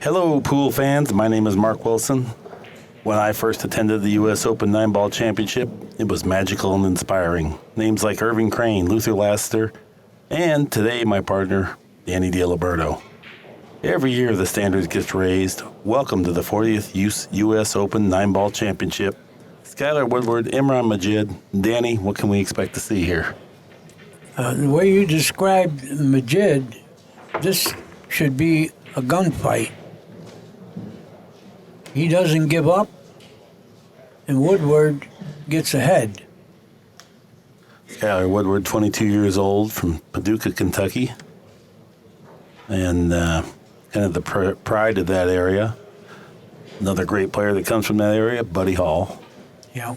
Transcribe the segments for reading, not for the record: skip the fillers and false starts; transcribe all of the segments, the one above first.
Hello, pool fans. My name is Mark Wilson. When I first attended the U.S. Open 9-Ball Championship, it was magical and inspiring. Names like Irving Crane, Luther Laster, and today my partner, Danny DiLiberto. Every year the standards gets raised. Welcome to the 40th U.S. Open 9-Ball Championship. Skyler Woodward, Imran, Majid. Danny, what can we expect to see here? The way you described Majid, this should be a gunfight. He doesn't give up, and Woodward gets ahead. Skyler Woodward, 22 years old, from Paducah, Kentucky, and kind of the pride of that area. Another great player that comes from that area, Buddy Hall. Yeah.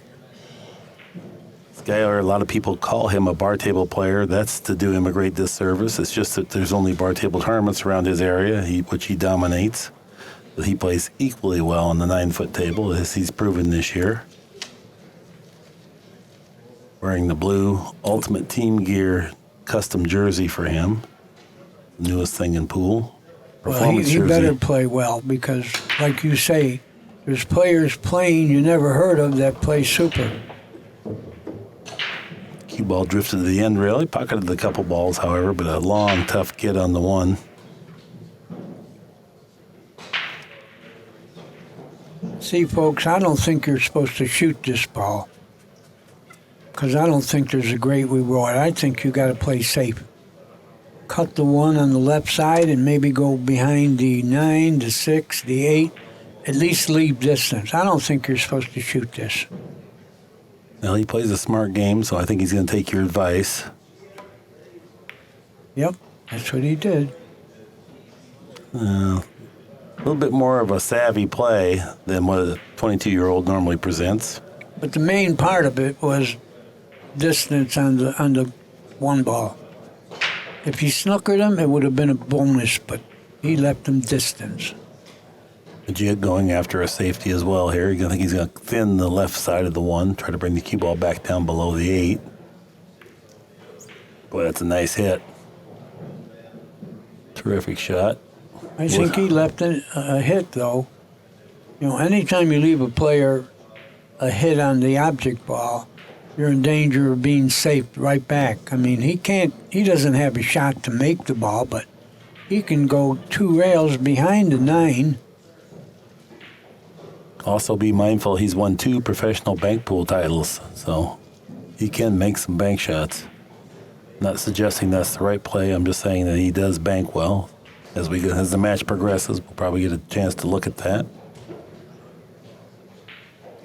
Skyler, a lot of people call him a bar table player. That's to do him a great disservice. It's just that there's only bar table tournaments around his area, which he dominates. But he plays equally well on the 9-foot table, as he's proven this year. Wearing the blue Ultimate Team Gear custom jersey for him. Newest thing in pool. Well, he better play well because, like you say, there's players playing you never heard of that play super. Cue ball drifted to the end rail. He pocketed a couple balls, however, but a long, tough get on the one. See, folks, I don't think you're supposed to shoot this ball because I don't think there's a great reward. I think you got to play safe. Cut the one on the left side and maybe go behind the 9, the 6, the 8. At least leave distance. I don't think you're supposed to shoot this. Well, he plays a smart game, so I think he's going to take your advice. Yep, that's what he did. A little bit more of a savvy play than what a 22-year-old normally presents. But the main part of it was distance on the one ball. If he snookered him, it would have been a bonus, but he left him distance. Majid going after a safety as well here. I think he's going to thin the left side of the one, try to bring the cue ball back down below the 8. Boy, that's a nice hit. Terrific shot. I think he left a hit, though. You know, anytime you leave a player a hit on the object ball, you're in danger of being safed right back. I mean, he doesn't have a shot to make the ball, but he can go 2 rails behind the 9. Also be mindful he's won 2 professional bank pool titles, so he can make some bank shots. Not suggesting that's the right play. I'm just saying that he does bank well. As the match progresses, we'll probably get a chance to look at that.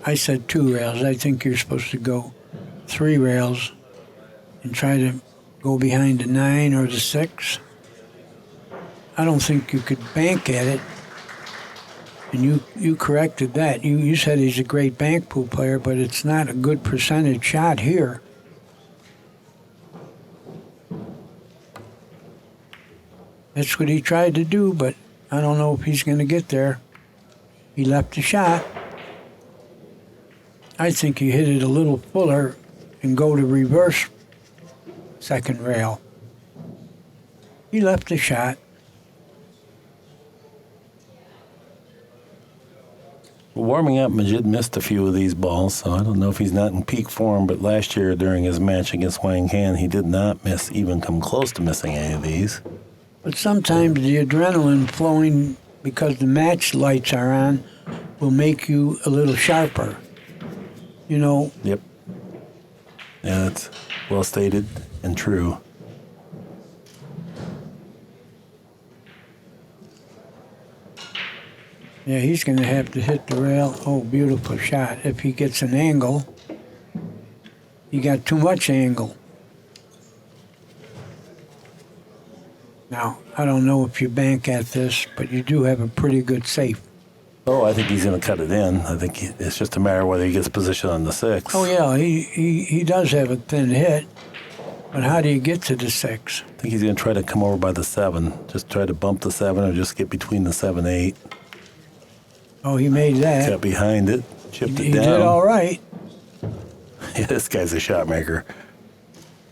I said 2 rails. I think you're supposed to go 3 rails and try to go behind the 9 or the 6. I don't think you could bank at it. And you corrected that. You said he's a great bank pool player, but it's not a good percentage shot here. That's what he tried to do, but I don't know if he's going to get there. He left the shot. I think he hit it a little fuller and go to reverse second rail. He left the shot. Warming up, Majid missed a few of these balls, so I don't know if he's not in peak form, but last year during his match against Wang Han, he did not even come close to missing any of these. But sometimes the adrenaline flowing because the match lights are on will make you a little sharper. You know? Yep. Yeah, that's well stated and true. Yeah, he's going to have to hit the rail. Oh, beautiful shot. If he gets an angle, he got too much angle. Now, I don't know if you bank at this, but you do have a pretty good safe. Oh, I think he's going to cut it in. I think it's just a matter of whether he gets position on the 6. Oh, yeah, he does have a thin hit, but how do you get to the 6? I think he's going to try to come over by the 7. Just try to bump the 7 or just get between the 7 and 8. Oh, he made that. Got behind it, chipped it He down. did all right. Yeah, this guy's a shot maker.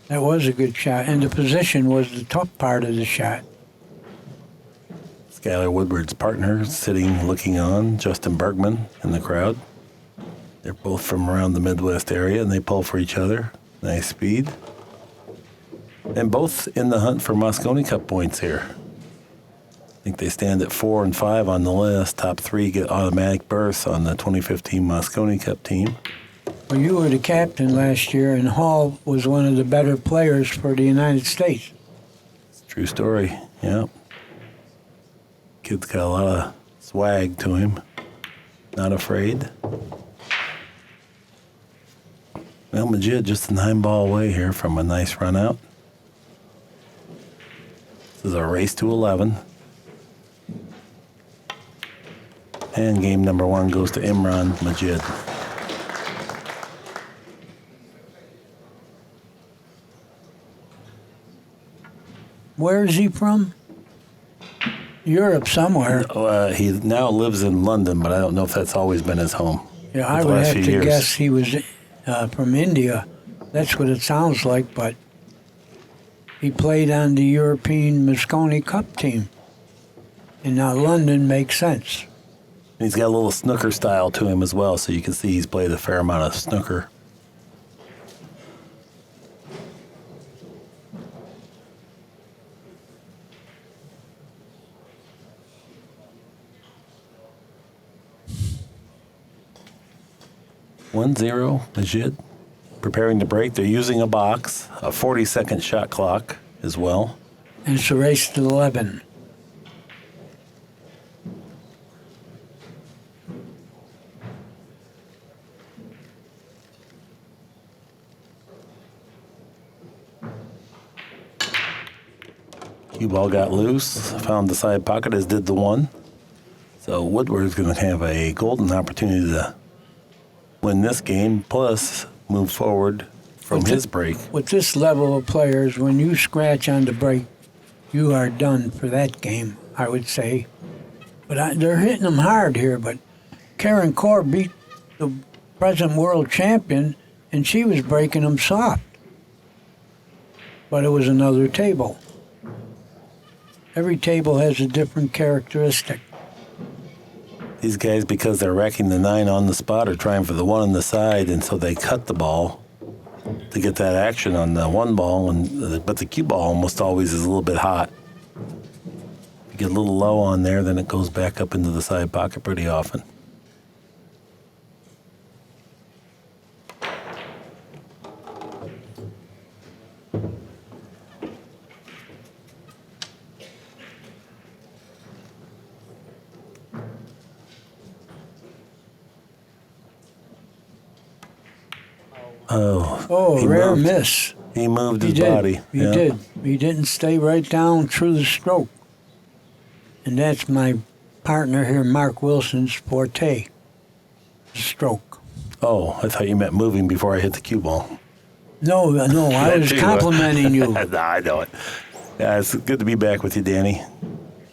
That was a good shot, and the position was the tough part of the shot. Skyler Woodward's partner sitting looking on, Justin Bergman in the crowd. They're both from around the Midwest area, and they pull for each other. Nice speed. And both in the hunt for Mosconi Cup points here. I think they stand at 4 and 5 on the list. Top 3 get automatic berths on the 2015 Mosconi Cup team. Well, you were the captain last year, and Hall was one of the better players for the United States. True story, yeah. Kid's got a lot of swag to him. Not afraid. Well, Majid just a 9-ball away here from a nice run out. This is a race to 11. And game number 1 goes to Imran Majid. Where is he from? Europe somewhere. He now lives in London, but I don't know if that's always been his home. Yeah, I would have to guess he was from India. That's what it sounds like, but he played on the European Mosconi Cup team. And now London makes sense. And he's got a little snooker style to him as well, so you can see he's played a fair amount of snooker. One zero, Majid. Preparing to break. They're using a box, a 40-second shot clock as well. And it's a race to 11. Cue ball got loose, found the side pocket, as did the 1. So Woodward's going to have a golden opportunity to win this game, plus move forward from his break. With this level of players, when you scratch on the break, you are done for that game, I would say. But they're hitting them hard here, but Karen Kaur beat the present world champion, and she was breaking them soft. But it was another table. Every table has a different characteristic. These guys, because they're racking the 9 on the spot, are trying for the 1 on the side, and so they cut the ball to get that action on the 1 ball. But the cue ball almost always is a little bit hot. If you get a little low on there, then it goes back up into the side pocket pretty often. Oh, rare miss. He moved his body. He did. He didn't stay right down through the stroke. And that's my partner here, Mark Wilson's forte, the stroke. Oh, I thought you meant moving before I hit the cue ball. No, I was complimenting you. No, I know it. Yeah, it's good to be back with you, Danny.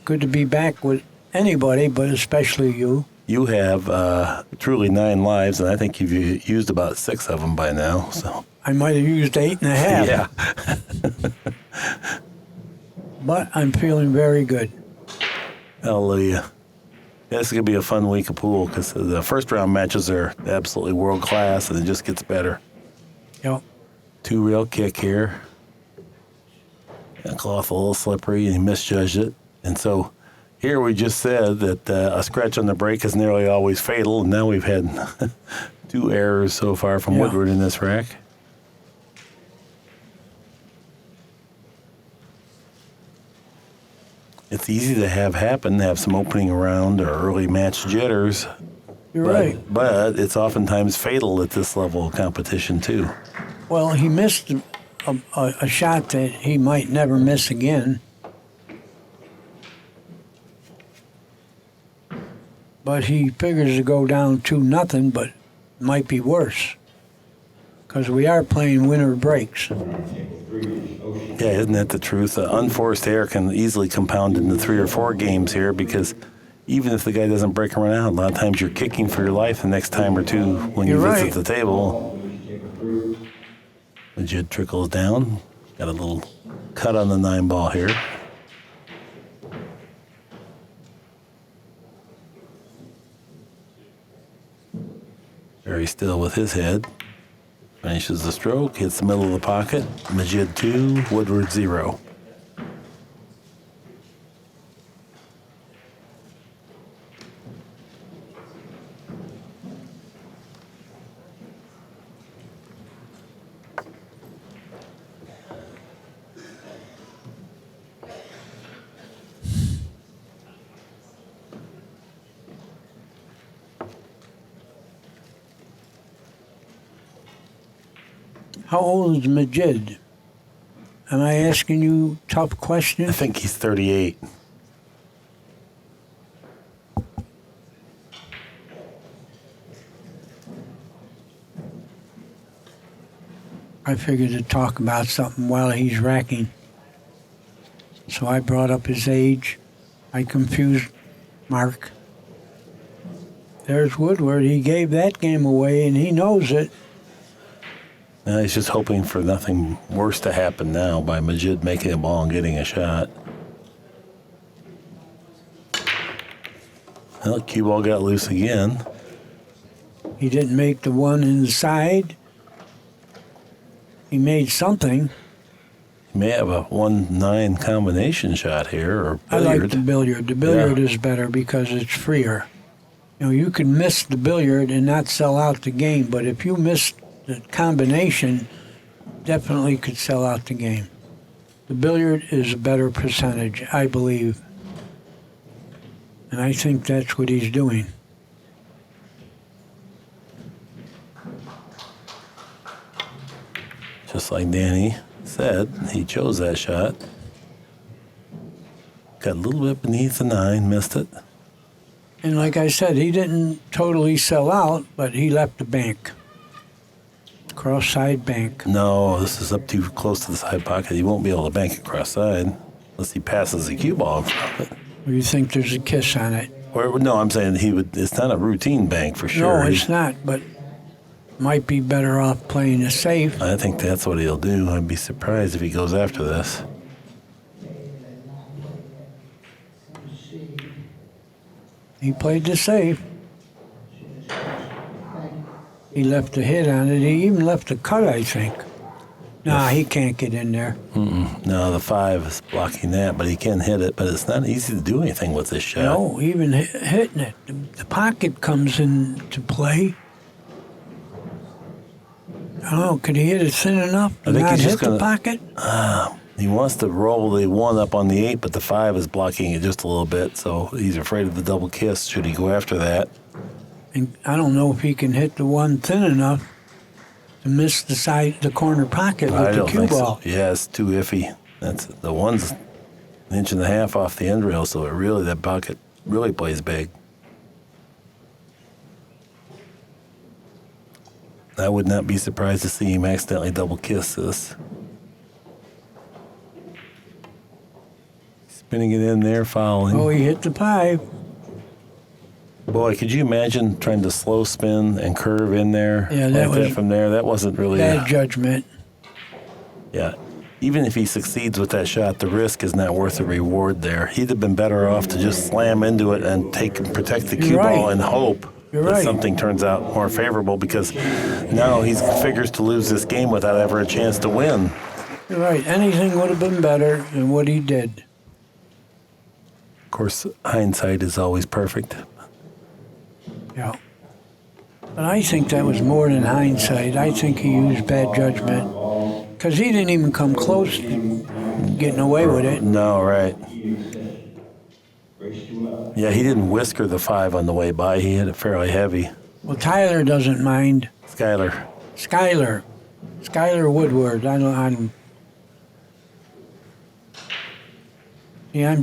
Good to be back with anybody, but especially you. You have truly 9 lives, and I think you've used about 6 of them by now. So I might have used 8.5. Yeah. But I'm feeling very good. Hallelujah. This is going to be a fun week of pool because the first round matches are absolutely world class, and it just gets better. Yep. 2 real kick here. Cloth a little slippery, and he misjudged it. And so here we just said that a scratch on the break is nearly always fatal, and now we've had 2 errors so far from Woodward in this rack. It's easy to have happen, have some opening round or early match jitters. You're right. But it's oftentimes fatal at this level of competition, too. Well, he missed a shot that he might never miss again. but he figures to go down 2-0, but might be worse because we are playing winter breaks. Yeah, isn't that the truth? Unforced error can easily compound into 3 or 4 games here because even if the guy doesn't break and run out, a lot of times you're kicking for your life the next time or two when you You're visit right. the table. Majid trickles down. Got a little cut on the 9-ball here. Very still with his head. Finishes the stroke, hits the middle of the pocket. Majid 2, Woodward 0. How old is Majid? Am I asking you tough I questions? think he's 38. I figured to talk about something while he's racking. So I brought up his age. I confused Mark. There's Woodward. He gave that game away, and he knows it. He's just hoping for nothing worse to happen now by Majid making a ball and getting a shot. Well, cue ball got loose again. He didn't make the one inside. He made something. He may have a 1-9 combination shot here, or I like billiard. the billiard. The billiard is better because it's freer. You know, you can miss the billiard and not sell out the game, but if you miss the combination, definitely could sell out the game. The billiard is a better percentage, I believe. And I think that's what he's doing. Just like Danny said, he chose that shot. Got a little bit beneath the 9, missed it. And like I said, he didn't totally sell out, but he left the bank. Cross-side bank. No, this is up too close to the side pocket. He won't be able to bank it cross side unless he passes the cue ball in front of it. Or you think there's a kiss on it? Or no, I'm saying he would. It's not a routine bank for sure. No, it's not, but might be better off playing it safe. I think that's what he'll do. I'd be surprised if he goes after this. He played the safe. He left a hit on it. He even left a cut, I think. Nah, he can't get in there. No, the 5 is blocking that, but he can hit it. But it's not easy to do anything with this shot. No, even hitting it. The pocket comes into play. I don't know, could he hit it thin enough to I think not he's hit just the gonna- pocket? He wants to roll the 1 up on the 8, but the 5 is blocking it just a little bit. So he's afraid of the double kiss. Should he go after that? And I don't know if he can hit the one thin enough to miss the corner pocket with I the don't cue think ball. so. Yeah, it's too iffy. That's the 1's 1.5 inches off the end rail, so it really that pocket really plays big. I would not be surprised to see him accidentally double kiss this. Spinning it in there, fouling. Oh, he hit the 5. Boy, could you imagine trying to slow spin and curve in there Yeah, that like that was from there? That wasn't really bad judgment. yeah. Even if he succeeds with that shot, the risk is not worth the reward there. He'd have been better off to just slam into it and protect the cue ball and hope You're that right. something turns out more favorable, because now he figures to lose this game without ever a chance to win. You're right. Anything would have been better than what he did. Of course, hindsight is always perfect. Yeah. But I think that was more than hindsight. I think he used bad judgment. Because he didn't even come close to getting away with it. No, right. Yeah, he didn't whisker the 5 on the way by. He hit it fairly heavy. Well, Tyler doesn't mind. Skyler. Skyler Woodward. I'm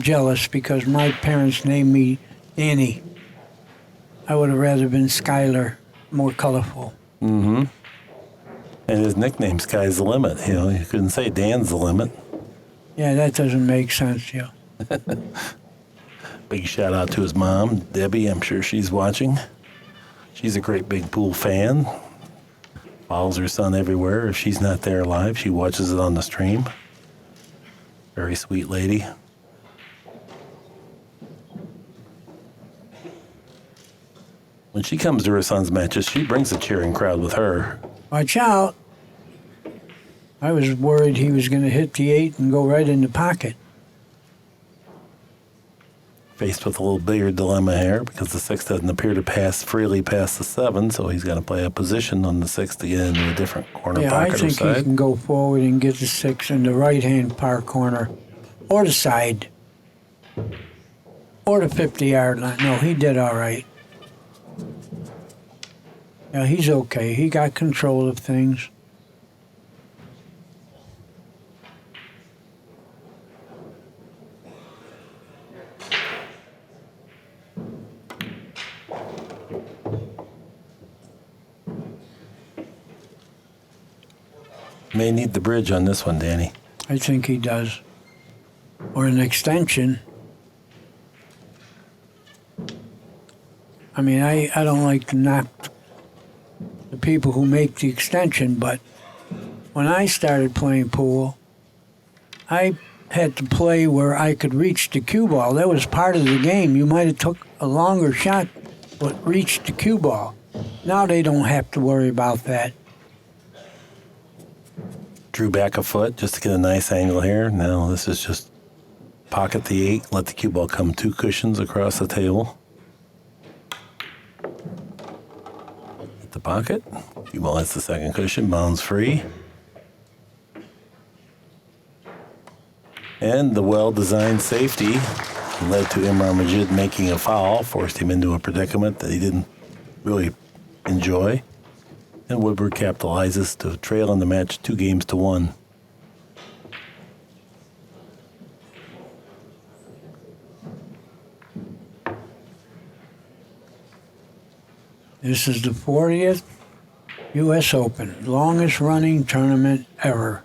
jealous because my parents named me Danny. I would have rather been Skyler, more colorful. Mm-hmm. And his nickname, Sky's the Limit. You know, you couldn't say Dan's the Limit. Yeah, that doesn't make sense, yeah. Big shout out to his mom, Debbie. I'm sure she's watching. She's a great big pool fan. Follows her son everywhere. If she's not there live, she watches it on the stream. Very sweet lady. When she comes to her son's matches, she brings a cheering crowd with her. Watch out. I was worried he was going to hit the 8 and go right in the pocket. Faced with a little billiard dilemma here because the 6 doesn't appear to pass freely past the 7, so he's got to play a position on the 6 to get into a different corner Yeah, pocket I think or side. he can go forward and get the 6 in the right-hand par corner or the side or the 50-yard line. No, he did all right. Yeah, he's okay. He got control of things. May need the bridge on this one, Danny. I think he does. Or an extension. I mean, I don't like to knock the people who make the extension, but when I started playing pool, I had to play where I could reach the cue ball. That was part of the game. You might have took a longer shot, but reached the cue ball. Now they don't have to worry about that. Drew back a foot just to get a nice angle here. Now this is just pocket the 8, let the cue ball come 2 cushions across the table. Hit the pocket. Cue ball hits the 2nd cushion, bounds free. And the well-designed safety led to Imran Majid making a foul, forced him into a predicament that he didn't really enjoy. And Woodward capitalizes to trail in the match 2-1. This is the 40th U.S. Open, longest running tournament ever.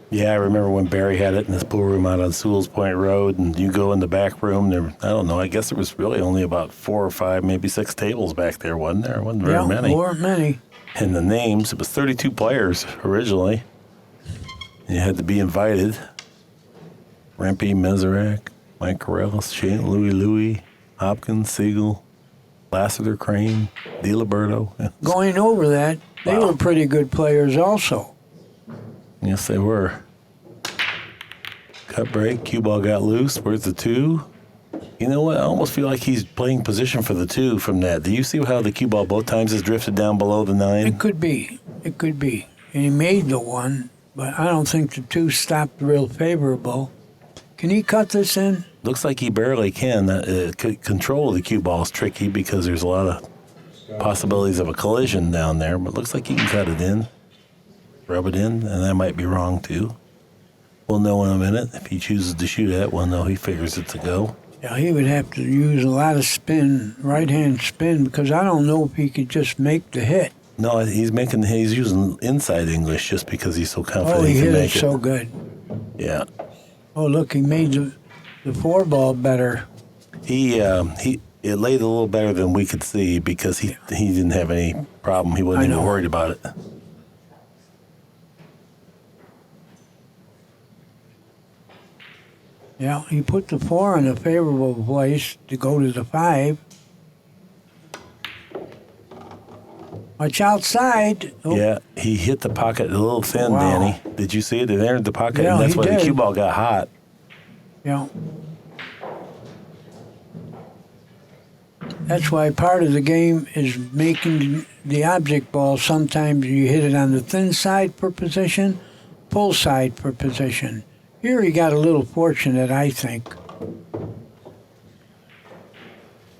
Yeah, I remember when Barry had it in his pool room out on Sewell's Point Road, and you go in the back room, there, I don't know, I guess there was really only about 4 or 5, maybe 6 tables back there, wasn't there? Wasn't very many. Yeah, weren't many. And the names, it was 32 players originally. You had to be invited. Rempe, Meserak, Mike Corrales, Shane, Louie, Hopkins, Siegel, Lassiter, Crane, DiLiberto. Going over that, they Wow. were pretty good players also. Yes, they were. Cut break, cue ball got loose. Where's the 2? You know what? I almost feel like he's playing position for the 2 from that. Do you see how the cue ball both times has drifted down below the 9? It could be. It could be. And he made the 1, but I don't think the 2 stopped real favorable. Can he cut this in? Looks like he barely can. Control of the cue ball is tricky because there's a lot of possibilities of a collision down there, but looks like he can cut it in, rub it in, and I might be wrong too. We'll know in a minute. If he chooses to shoot at one, though, he figures it's a go. Yeah, he would have to use a lot of spin, right-hand spin, because I don't know if he could just make the hit. No, he's using inside English just because he's so confident Oh, he he can hit it make it. so good. Yeah. Oh, look, he made the 4 ball better. It laid a little better than we could see because he didn't have any problem. He wasn't I even know. worried about it. Yeah, he put the 4 in a favorable place to go to the 5. Watch outside. Oh, Yeah, he hit the pocket a little thin, Wow. Danny. Did you see it? It entered the pocket, Yeah, and that's he why the did. cue ball got hot. yeah. That's why part of the game is making the object ball. Sometimes you hit it on the thin side for position, full side for position. Here he got a little fortunate, I think.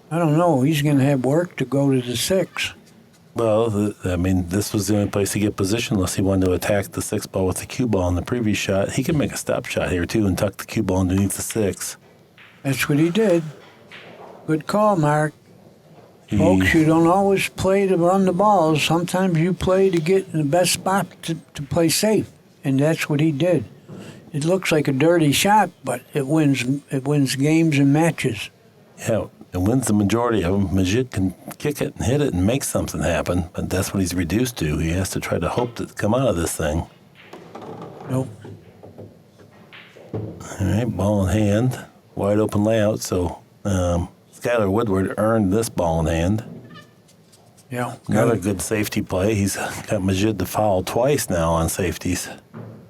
I don't know. He's going to have work to go to the 6. Well, this was the only place to get position unless he wanted to attack the 6 ball with the cue ball in the previous shot. He can make a stop shot here, too, and tuck the cue ball underneath the 6. That's what he did. Good call, Mark. He, Folks, you don't always play to run the balls. Sometimes you play to get in the best spot to play safe, and that's what he did. It looks like a dirty shot, but it wins games and matches. yeah, it wins the majority of them. Majid can kick it and hit it and make something happen, but that's what he's reduced to. He has to try to hope to come out of this thing. Nope. All right, ball in hand, wide open layout. So Skyler Woodward earned this ball in hand. Yeah. Another good safety play. He's got Majid to foul twice now on safeties,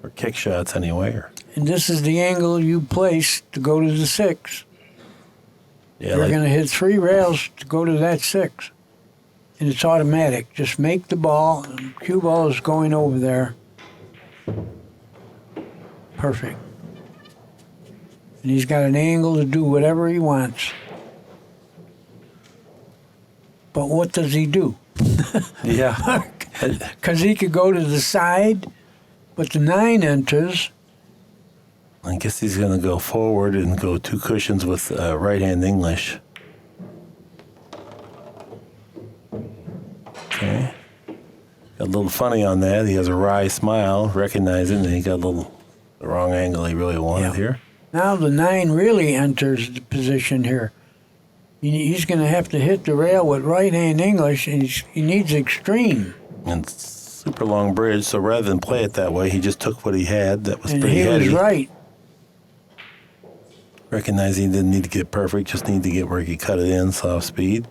or kick shots anyway. And this is the angle you place to go to the 6. Yeah, You're like, going to hit 3 rails to go to that 6. And it's automatic. Just make the ball. And cue ball is going over there. Perfect. And he's got an angle to do whatever he wants. But what does he do? yeah. Because he could go to the side, but the 9 enters. I guess he's going to go forward and go 2 cushions with right-hand English. Okay. Got a little funny on that. He has a wry smile, recognizing that he got the wrong angle he really wanted here. Now the 9 really enters the position here. He's going to have to hit the rail with right-hand English, and he needs extreme. And super long bridge, so rather than play it that way, he just took what he had. That was And pretty he heady. was right. Recognizing he didn't need to get perfect, just need to get where he could cut it in, soft speed.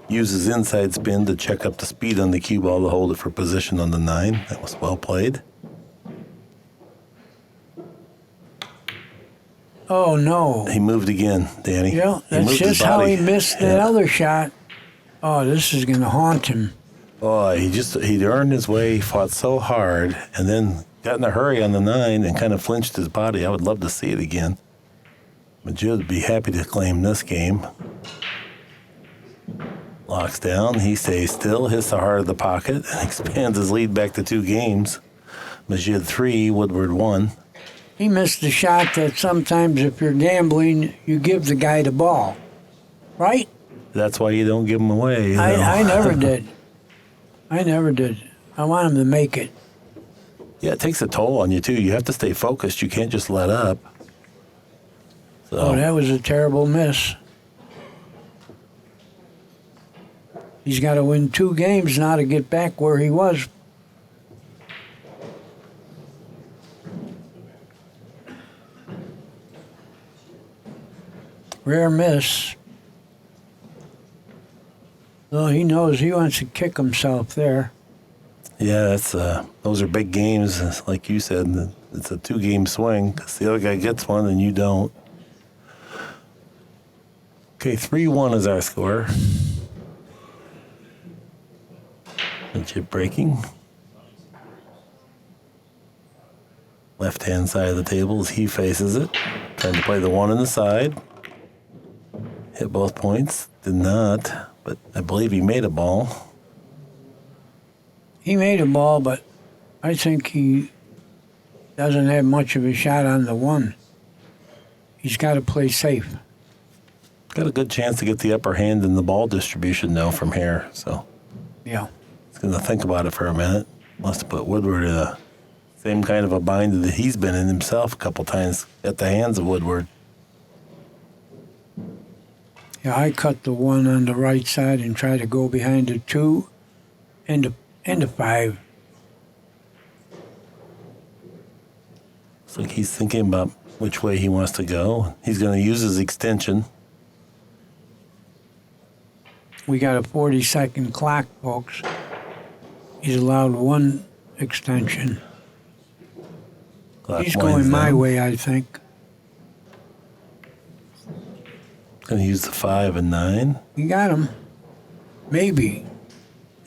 Uses inside spin to check up the speed on the cue ball to hold it for position on the 9. That was well played. Oh, no. He moved again, Danny. Yeah, He that's moved his just how he body. missed that other shot. Oh, this is going to haunt him. Oh, he'd earned his way, fought so hard, and then got in a hurry on the 9 and kind of flinched his body. I would love to see it again. Majid would be happy to claim this game. Locks down, he stays still, hits the heart of the pocket, and expands his lead back to 2 games. Majid 3, Woodward 1. He missed the shot that sometimes if you're gambling, you give the guy the ball. Right? That's why you don't give him away. You know? I never did. I never did. I want him to make it. Yeah, it takes a toll on you, too. You have to stay focused. You can't just let up. So, Oh, that was a terrible miss. He's got to win 2 games now to get back where he was. Rare miss. Well, he knows he wants to kick himself there. yeah, that's those are big games. Like you said, it's a 2-game swing because the other guy gets one and you don't. Okay, 3-1 is our score. Chip breaking. Left-hand side of the table as he faces it. Trying to play the 1 in the side. Hit both points. Did not, but I believe he made a ball. He made a ball, but I think he doesn't have much of a shot on the 1. He's got to play safe. Got a good chance to get the upper hand in the ball distribution, though, from here. So Yeah. he's going to think about it for a minute. Wants to put Woodward in the same kind of a bind that he's been in himself a couple times at the hands of Woodward. Yeah, I cut the 1 on the right side and try to go behind the 2 and the 5. Looks like he's thinking about which way he wants to go. He's going to use his extension. We got a 40-second clock, folks. He's allowed 1 extension. Clock He's winds going my down. way, I think. Going to use the 5 and 9. You got him. Maybe.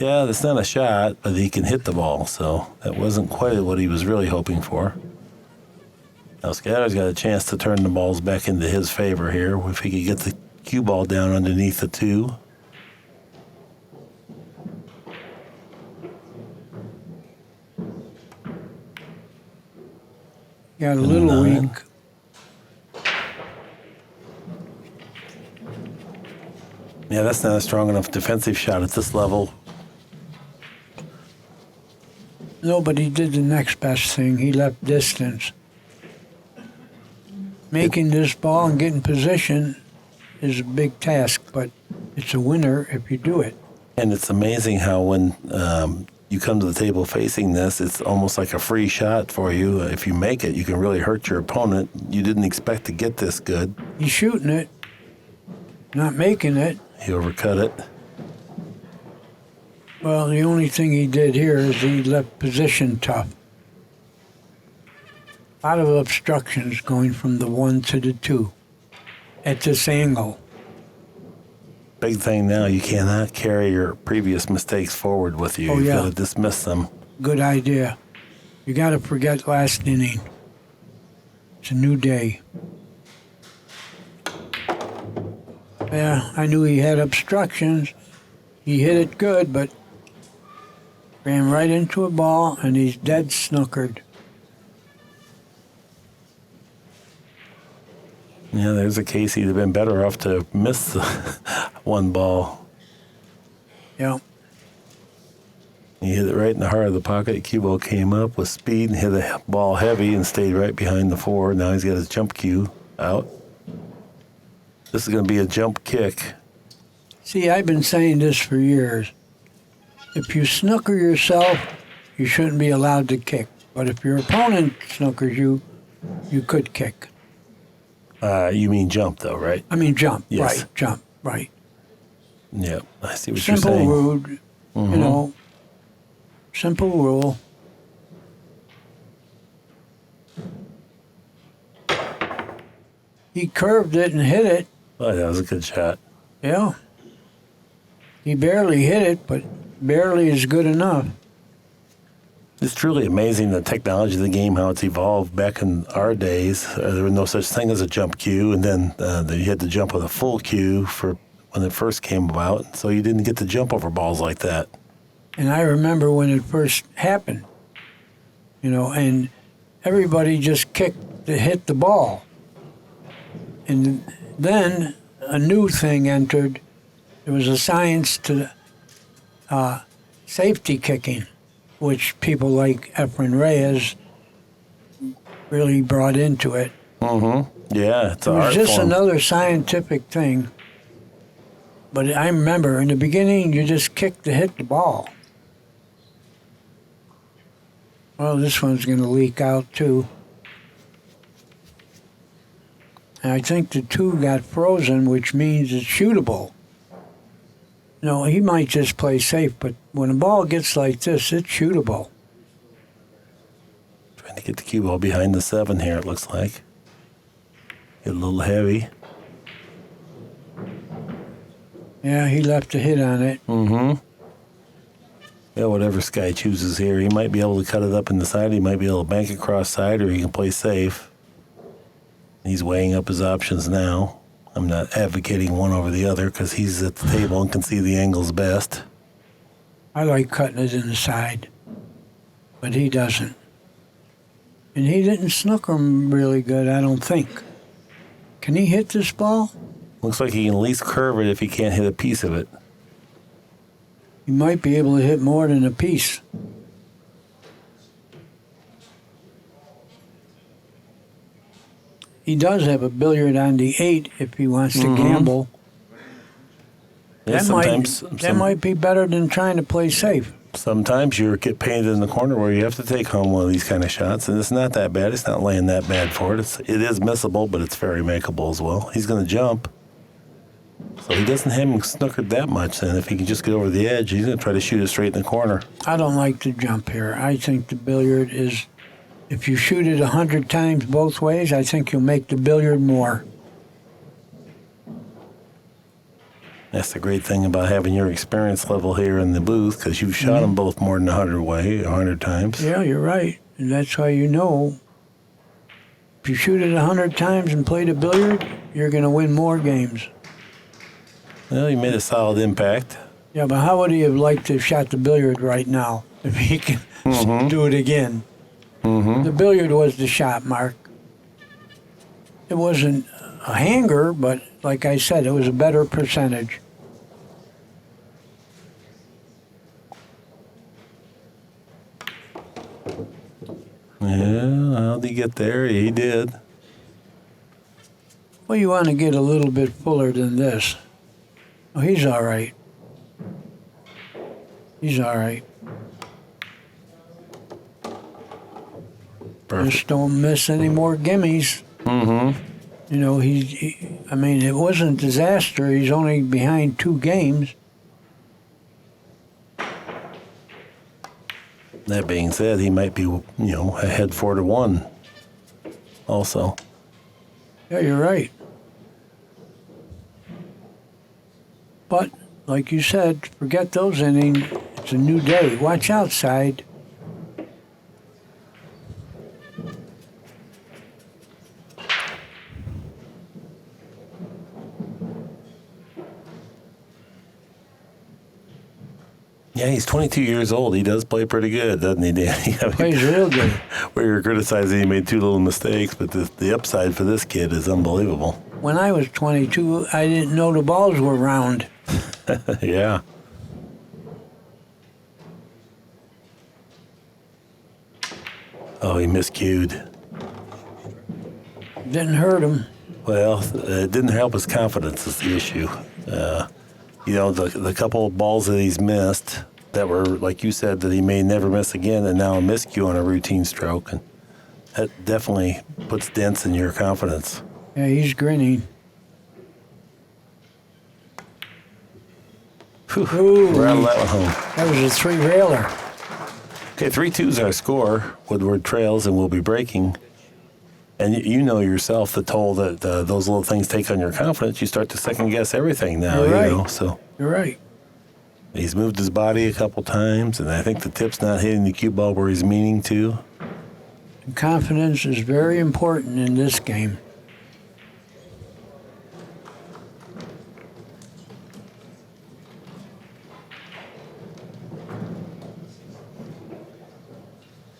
Yeah, that's not a shot, but he can hit the ball, so that wasn't quite what he was really hoping for. Now Skyler's got a chance to turn the balls back into his favor here if he could get the cue ball down underneath the 2. Got a And little 9. weak. Yeah, that's not a strong enough defensive shot at this level. No, but he did the next best thing. He left distance. Making this ball and getting position is a big task, but it's a winner if you do it. And it's amazing how when you come to the table facing this, it's almost like a free shot for you. If you make it, you can really hurt your opponent. You didn't expect to get this good. He's shooting it, not making it. He overcut it. Well, the only thing he did here is he left position tough. A lot of obstructions going from the 1 to the 2 at this angle. Big thing now, you cannot carry your previous mistakes forward with you. Oh, You've yeah. got to dismiss them. Good idea. You got to forget last inning. It's a new day. Yeah, I knew he had obstructions. He hit it good, but ran right into a ball, and he's dead snookered. Yeah, there's a case he'd have been better off to miss the one ball. Yeah. He hit it right in the heart of the pocket. Cue ball came up with speed and hit the ball heavy and stayed right behind the 4. Now he's got his jump cue out. This is going to be a jump kick. See, I've been saying this for years. If you snooker yourself, you shouldn't be allowed to kick. But if your opponent snookers you, you could kick. You mean jump, though, right? I mean, jump. Yes. Right, jump. Right. Yeah, I see what Simple you're saying. rude, you know. Simple rule. He curved it and hit it. Oh, that was a good shot. Yeah. He barely hit it, but barely is good enough. It's truly amazing the technology of the game, how it's evolved. Back in our days, there was no such thing as a jump cue, and then you had to jump with a full cue for when it first came about, so you didn't get to jump over balls like that. And I remember when it first happened, you know, and everybody just kicked to hit the ball. And then a new thing entered. There was a science to safety kicking, which people like Efren Reyes really brought into it. Yeah, it's It an was art just form. another scientific thing. But I remember in the beginning, you just kicked to hit the ball. Well, this one's going to leak out too. And I think the 2 got frozen, which means it's shootable. No, he might just play safe, but when a ball gets like this, it's shootable. Trying to get the cue ball behind the 7 here, it looks like. Get a little heavy. Yeah, he left a hit on it. Yeah, whatever Sky chooses here, he might be able to cut it up in the side. He might be able to bank it cross side, or he can play safe. He's weighing up his options now. I'm not advocating one over the other because he's at the table and can see the angles best. I like cutting it in the side, but he doesn't. And he didn't snooker him really good, I don't think. Can he hit this ball? Looks like he can at least curve it if he can't hit a piece of it. He might be able to hit more than a piece. He does have a billiard on the 8 if he wants to gamble. Yeah, That might be better than trying to play safe. Sometimes you get painted in the corner where you have to take home one of these kind of shots, and it's not that bad. It's not laying that bad for it. It is missable, but it's very makeable as well. He's going to jump. So he doesn't have him snookered that much, and if he can just get over the edge, he's going to try to shoot it straight in the corner. I don't like to jump here. I think the billiard is, if you shoot it 100 times both ways, I think you'll make the billiard more. That's the great thing about having your experience level here in the booth, because you've shot them both more than 100 times. Yeah, you're right. And that's why you know, if you shoot it 100 times and play the billiard, you're going to win more games. Well, you made a solid impact. Yeah, but how would he have liked to have shot the billiard right now if he can do it again? The billiard was the shot, Mark. It wasn't a hanger, but like I said, it was a better percentage. How'd he get there? He did. Well, you want to get a little bit fuller than this. Oh, he's all right. He's all right. Perfect. Just don't miss any more gimmies. Mm-hmm. You know, I mean, it wasn't a disaster. He's only behind 2 games. That being said, he might be, ahead 4-1 also. Yeah, you're right. But, like you said, forget those innings. It's a new day. Watch outside. Yeah, he's 22 years old. He does play pretty good, doesn't he, Danny? Plays real good. We were criticizing he made 2 little mistakes, but the upside for this kid is unbelievable. When I was 22, I didn't know the balls were round. Yeah. Oh, he miscued. Didn't hurt him. Well, it didn't help his confidence is the issue. The couple of balls that he's missed that were, like you said, that he may never miss again, and now a miscue on a routine stroke, and that definitely puts dents in your confidence. Yeah, he's grinning. Ooh, rattle that one home. That was a 3-railer. Okay, 3-2 is our score. Woodward trails and will be breaking. And you know yourself the toll that those little things take on your confidence. You start to second guess everything now. You're right. You know, so You're right. he's moved his body a couple times, and I think the tip's not hitting the cue ball where he's meaning to. And confidence is very important in this game.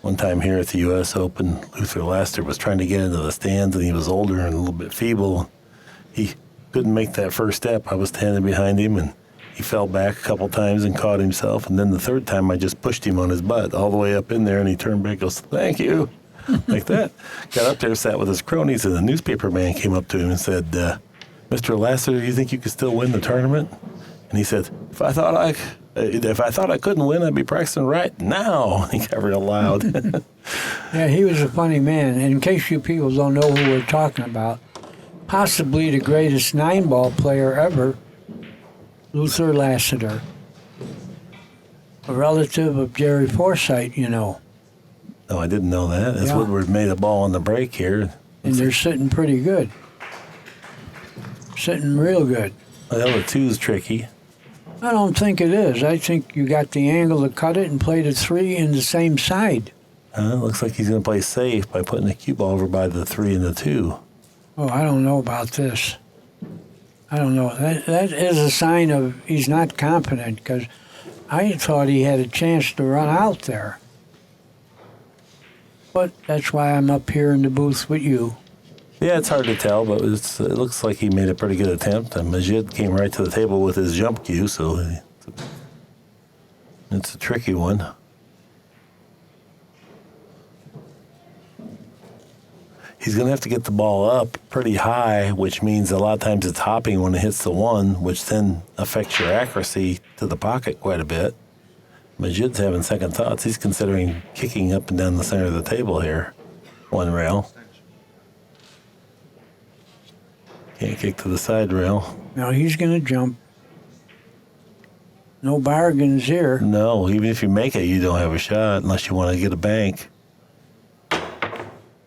One time here at the U.S. Open, Luther Laster was trying to get into the stands, and he was older and a little bit feeble. He couldn't make that first step. I was standing behind him, and he fell back a couple times and caught himself. And then the third time, I just pushed him on his butt all the way up in there, and he turned back and goes, "Thank you," like that. Got up there, sat with his cronies, and the newspaper man came up to him and said, "Mr. Laster, do you think you could still win the tournament?" And he said, If I thought I couldn't win, I'd be practicing right now." He got real loud. Yeah, he was a funny man. And in case you people don't know who we're talking about, possibly the greatest 9-ball player ever, Luther Lassiter, a relative of Jerry Forsythe, you know. Oh, I didn't know that. As Yeah. Woodward made a ball on the break here. And they're sitting pretty good. Sitting real good. Well, the 2's tricky. I don't think it is. I think you got the angle to cut it and play the 3 in the same side. Looks like he's going to play safe by putting the cue ball over by the 3 and the 2. Oh, I don't know about this. I don't know. That is a sign of he's not confident, because I thought he had a chance to run out there. But that's why I'm up here in the booth with you. Yeah, it's hard to tell, but it looks like he made a pretty good attempt. And Majid came right to the table with his jump cue, so it's a tricky one. He's going to have to get the ball up pretty high, which means a lot of times it's hopping when it hits the 1, which then affects your accuracy to the pocket quite a bit. Majid's having second thoughts. He's considering kicking up and down the center of the table here. 1 rail. Can't kick to the side rail. Now he's going to jump. No bargains here. No, even if you make it, you don't have a shot unless you want to get a bank.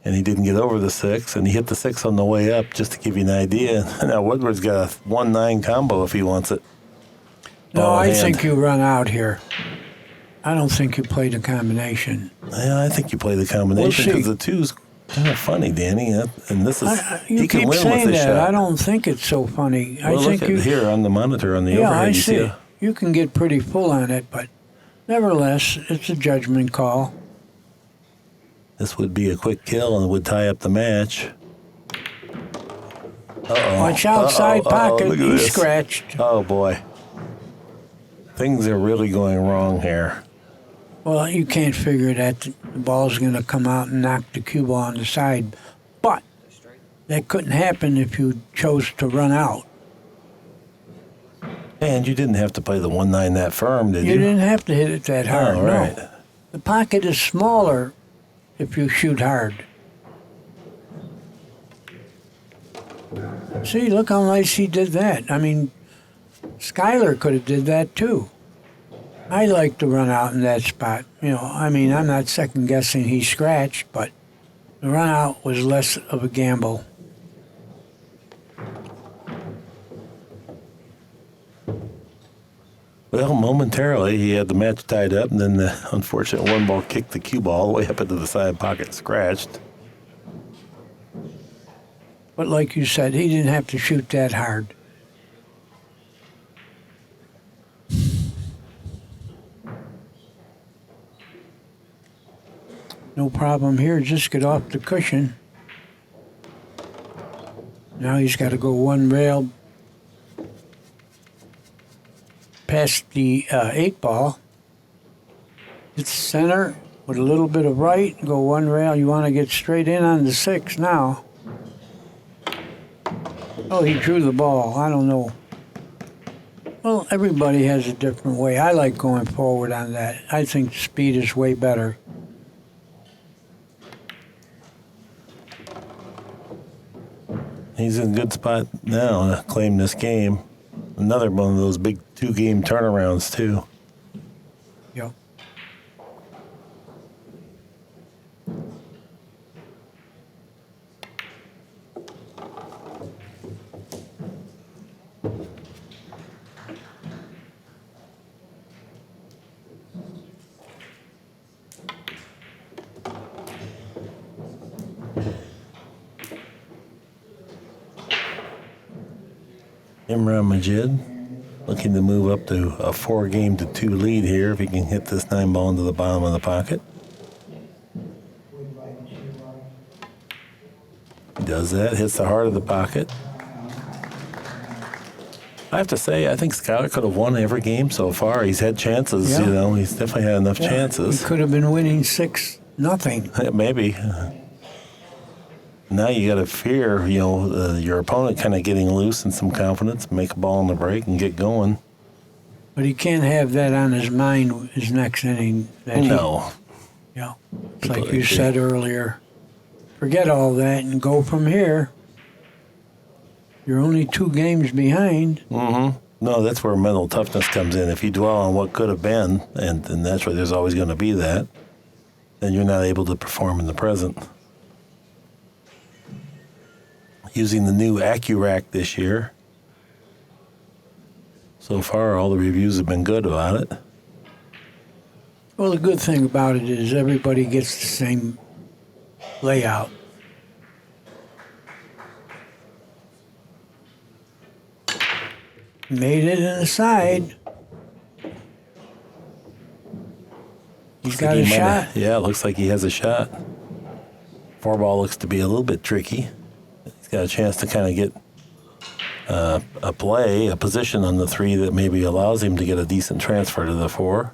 And he didn't get over the 6, and he hit the 6 on the way up, just to give you an idea. Now Woodward's got a 1-9 combo if he wants it. No, Ball I hand. think you run out here. I don't think you play the combination. Yeah, I think you play the combination We'll because see. the 2's kind of funny, Danny. And this is You he can keep win saying with this that. shot. I don't think it's so funny. Well, I think look at here on the monitor on the yeah, overhead. I You see it. it? You can get pretty full on it, but nevertheless, it's a judgment call. This would be a quick kill and would tie up the match. Uh-oh. Watch outside pocket. Look at He this. scratched. Oh, boy. Things are really going wrong here. Well, you can't figure that the ball's going to come out and knock the cue ball on the side. But that couldn't happen if you chose to run out. And you didn't have to play the 1-9 that firm, did you? You didn't have to hit it that hard, Oh, right. no. The pocket is smaller if you shoot hard. See, look how nice he did that. I mean, Skyler could have did that too. I like to run out in that spot. You know, I mean, I'm not second guessing he scratched, but the run out was less of a gamble. Well, momentarily, he had the match tied up, and then the unfortunate one ball kicked the cue ball all the way up into the side pocket, scratched. But like you said, he didn't have to shoot that hard. No problem here, just get off the cushion. Now he's got to go one rail past the 8-ball. It's center with a little bit of right, go one rail. You want to get straight in on the 6 now. Oh, he drew the ball. I don't know. Well, everybody has a different way. I like going forward on that. I think speed is way better. He's in a good spot now to claim this game. Another one of those big 2-game turnarounds, too. Yep. Imran Majid looking to move up to a 4-game-2 lead here if he can hit this 9 ball into the bottom of the pocket. He does that, hits the heart of the pocket. I have to say, I think Skyler could have won every game so far. He's had chances, Yeah. you know. He's definitely had enough He chances. could have been winning 6-0. Maybe. Now you got to fear, you know, your opponent kind of getting loose and some confidence, make a ball on the break and get going. But he can't have that on his mind his next inning. No. Yeah. It's like you said earlier. Forget all that and go from here. You're only 2 games behind. Mm-hmm. No, that's where mental toughness comes in. If you dwell on what could have been, and that's where there's always going to be that, then you're not able to perform in the present. Using the new Accu-Rack this year. So far, all the reviews have been good about it. Well, the good thing about it is everybody gets the same layout. Made it in the side. He's got a shot. Yeah, it looks like he has a shot. 4 ball looks to be a little bit tricky. He's got a chance to kind of get a position on the 3 that maybe allows him to get a decent transfer to the 4.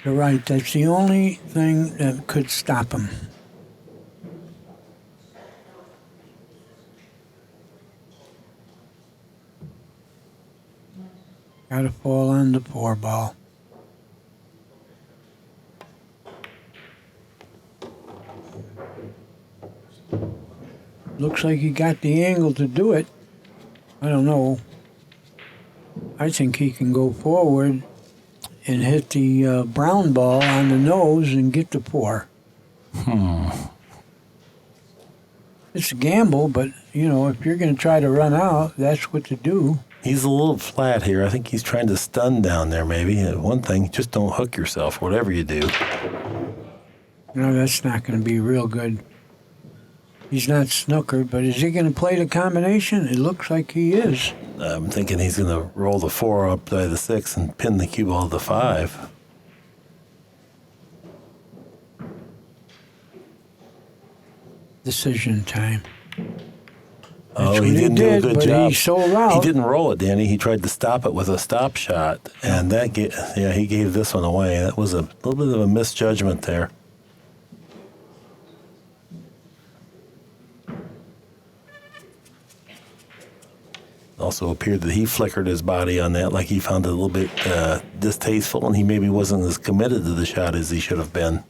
You're right. That's the only thing that could stop him. Got to fall on the 4 ball. Looks like he got the angle to do it. I don't know. I think he can go forward and hit the brown ball on the nose and get the 4. It's a gamble, but, you know, if you're going to try to run out, that's what to do. He's a little flat here. I think he's trying to stun down there maybe. One thing, just don't hook yourself, whatever you do. No, that's not going to be real good. He's not snookered, but is he going to play the combination? It looks like he is. I'm thinking he's going to roll the 4 up by the 6 and pin the cue ball to the 5. Decision time. Oh, what he didn't do a good but job. he sold out. He didn't roll it, Danny. He tried to stop it with a stop shot, and he gave this one away. That was a little bit of a misjudgment there. Also appeared that he flickered his body on that, like he found it a little bit distasteful, and he maybe wasn't as committed to the shot as he should have been.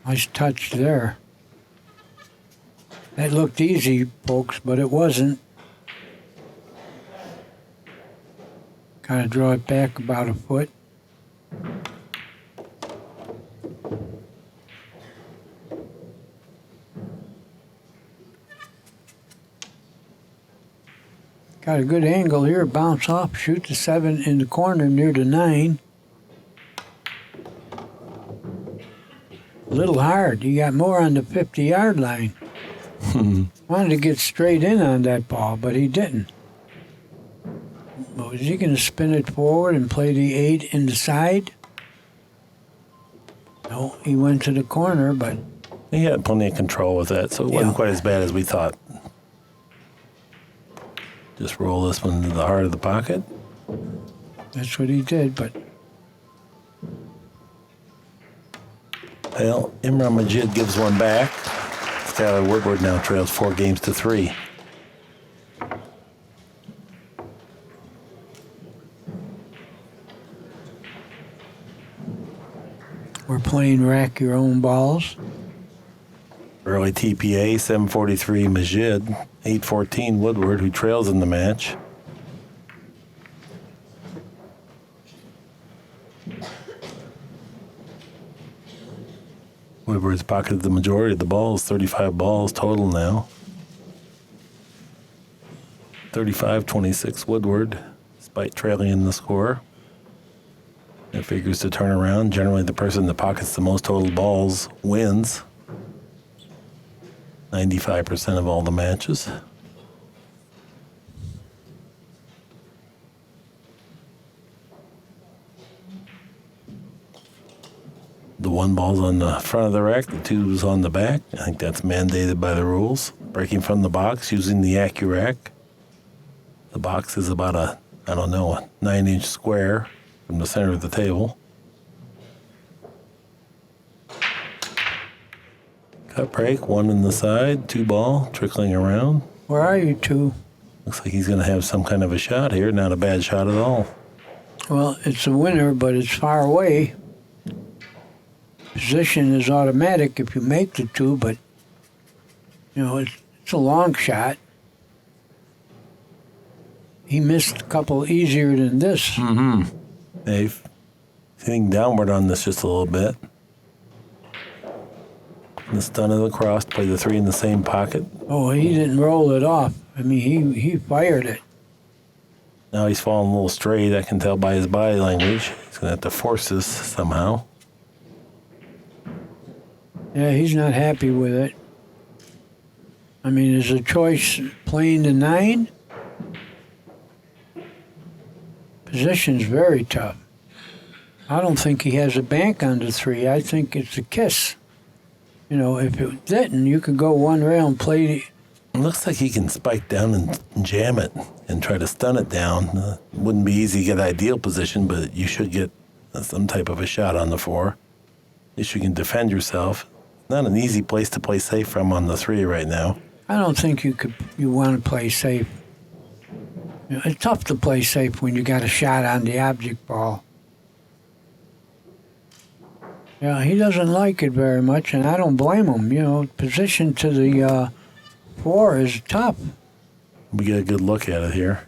Nice touch there. That looked easy, folks, but it wasn't. Got to draw it back about a foot. Got a good angle here. Bounce off, shoot the 7 in the corner near the 9. A little hard. You got more on the 50-yard line. Wanted to get straight in on that ball, but he didn't. Well, is he going to spin it forward and play the 8 in the side? No, he went to the corner, but... He had plenty of control with that, so it wasn't quite as bad as we thought. Just roll this one into the heart of the pocket. That's what he did, but... Well, Imran Majid gives one back. Skyler Woodward now trails 4 games to 3. We're playing rack your own balls. Early TPA, 7:43 Majid, 8:14 Woodward, who trails in the match. Woodward's pocketed the majority of the balls, 35 balls total now. 35-26 Woodward, despite trailing in the score. It figures to turn around. Generally, the person that pockets the most total balls wins. 95% of all the matches. The 1 ball's on the front of the rack, the 2's on the back. I think that's mandated by the rules. Breaking from the box using the Accu-Rack. The box is about a 9-inch square from the center of the table. Cut break, 1 in the side, 2 ball, trickling around. Where are you two? Looks like he's going to have some kind of a shot here. Not a bad shot at all. Well, it's a winner, but it's far away. Position is automatic if you make the 2, but, it's a long shot. He missed a couple easier than this. Mm-hmm. Dave, hitting downward on this just a little bit. The stun of the cross, play the 3 in the same pocket. Oh, he didn't roll it off. I mean, he fired it. Now he's falling a little straight. I can tell by his body language. He's going to have to force this somehow. Yeah, he's not happy with it. I mean, is a choice playing the 9? Position's very tough. I don't think he has a bank on the 3. I think it's a kiss. If it didn't, you could go 1 rail and play the... It looks like he can spike down and jam it and try to stun it down. Wouldn't be easy to get ideal position, but you should get some type of a shot on the 4. At least you can defend yourself. Not an easy place to play safe from on the 3 right now. I don't think you want to play safe. It's tough to play safe when you got a shot on the object ball. Yeah, he doesn't like it very much, and I don't blame him. Position to the 4 is tough. We get a good look at it here.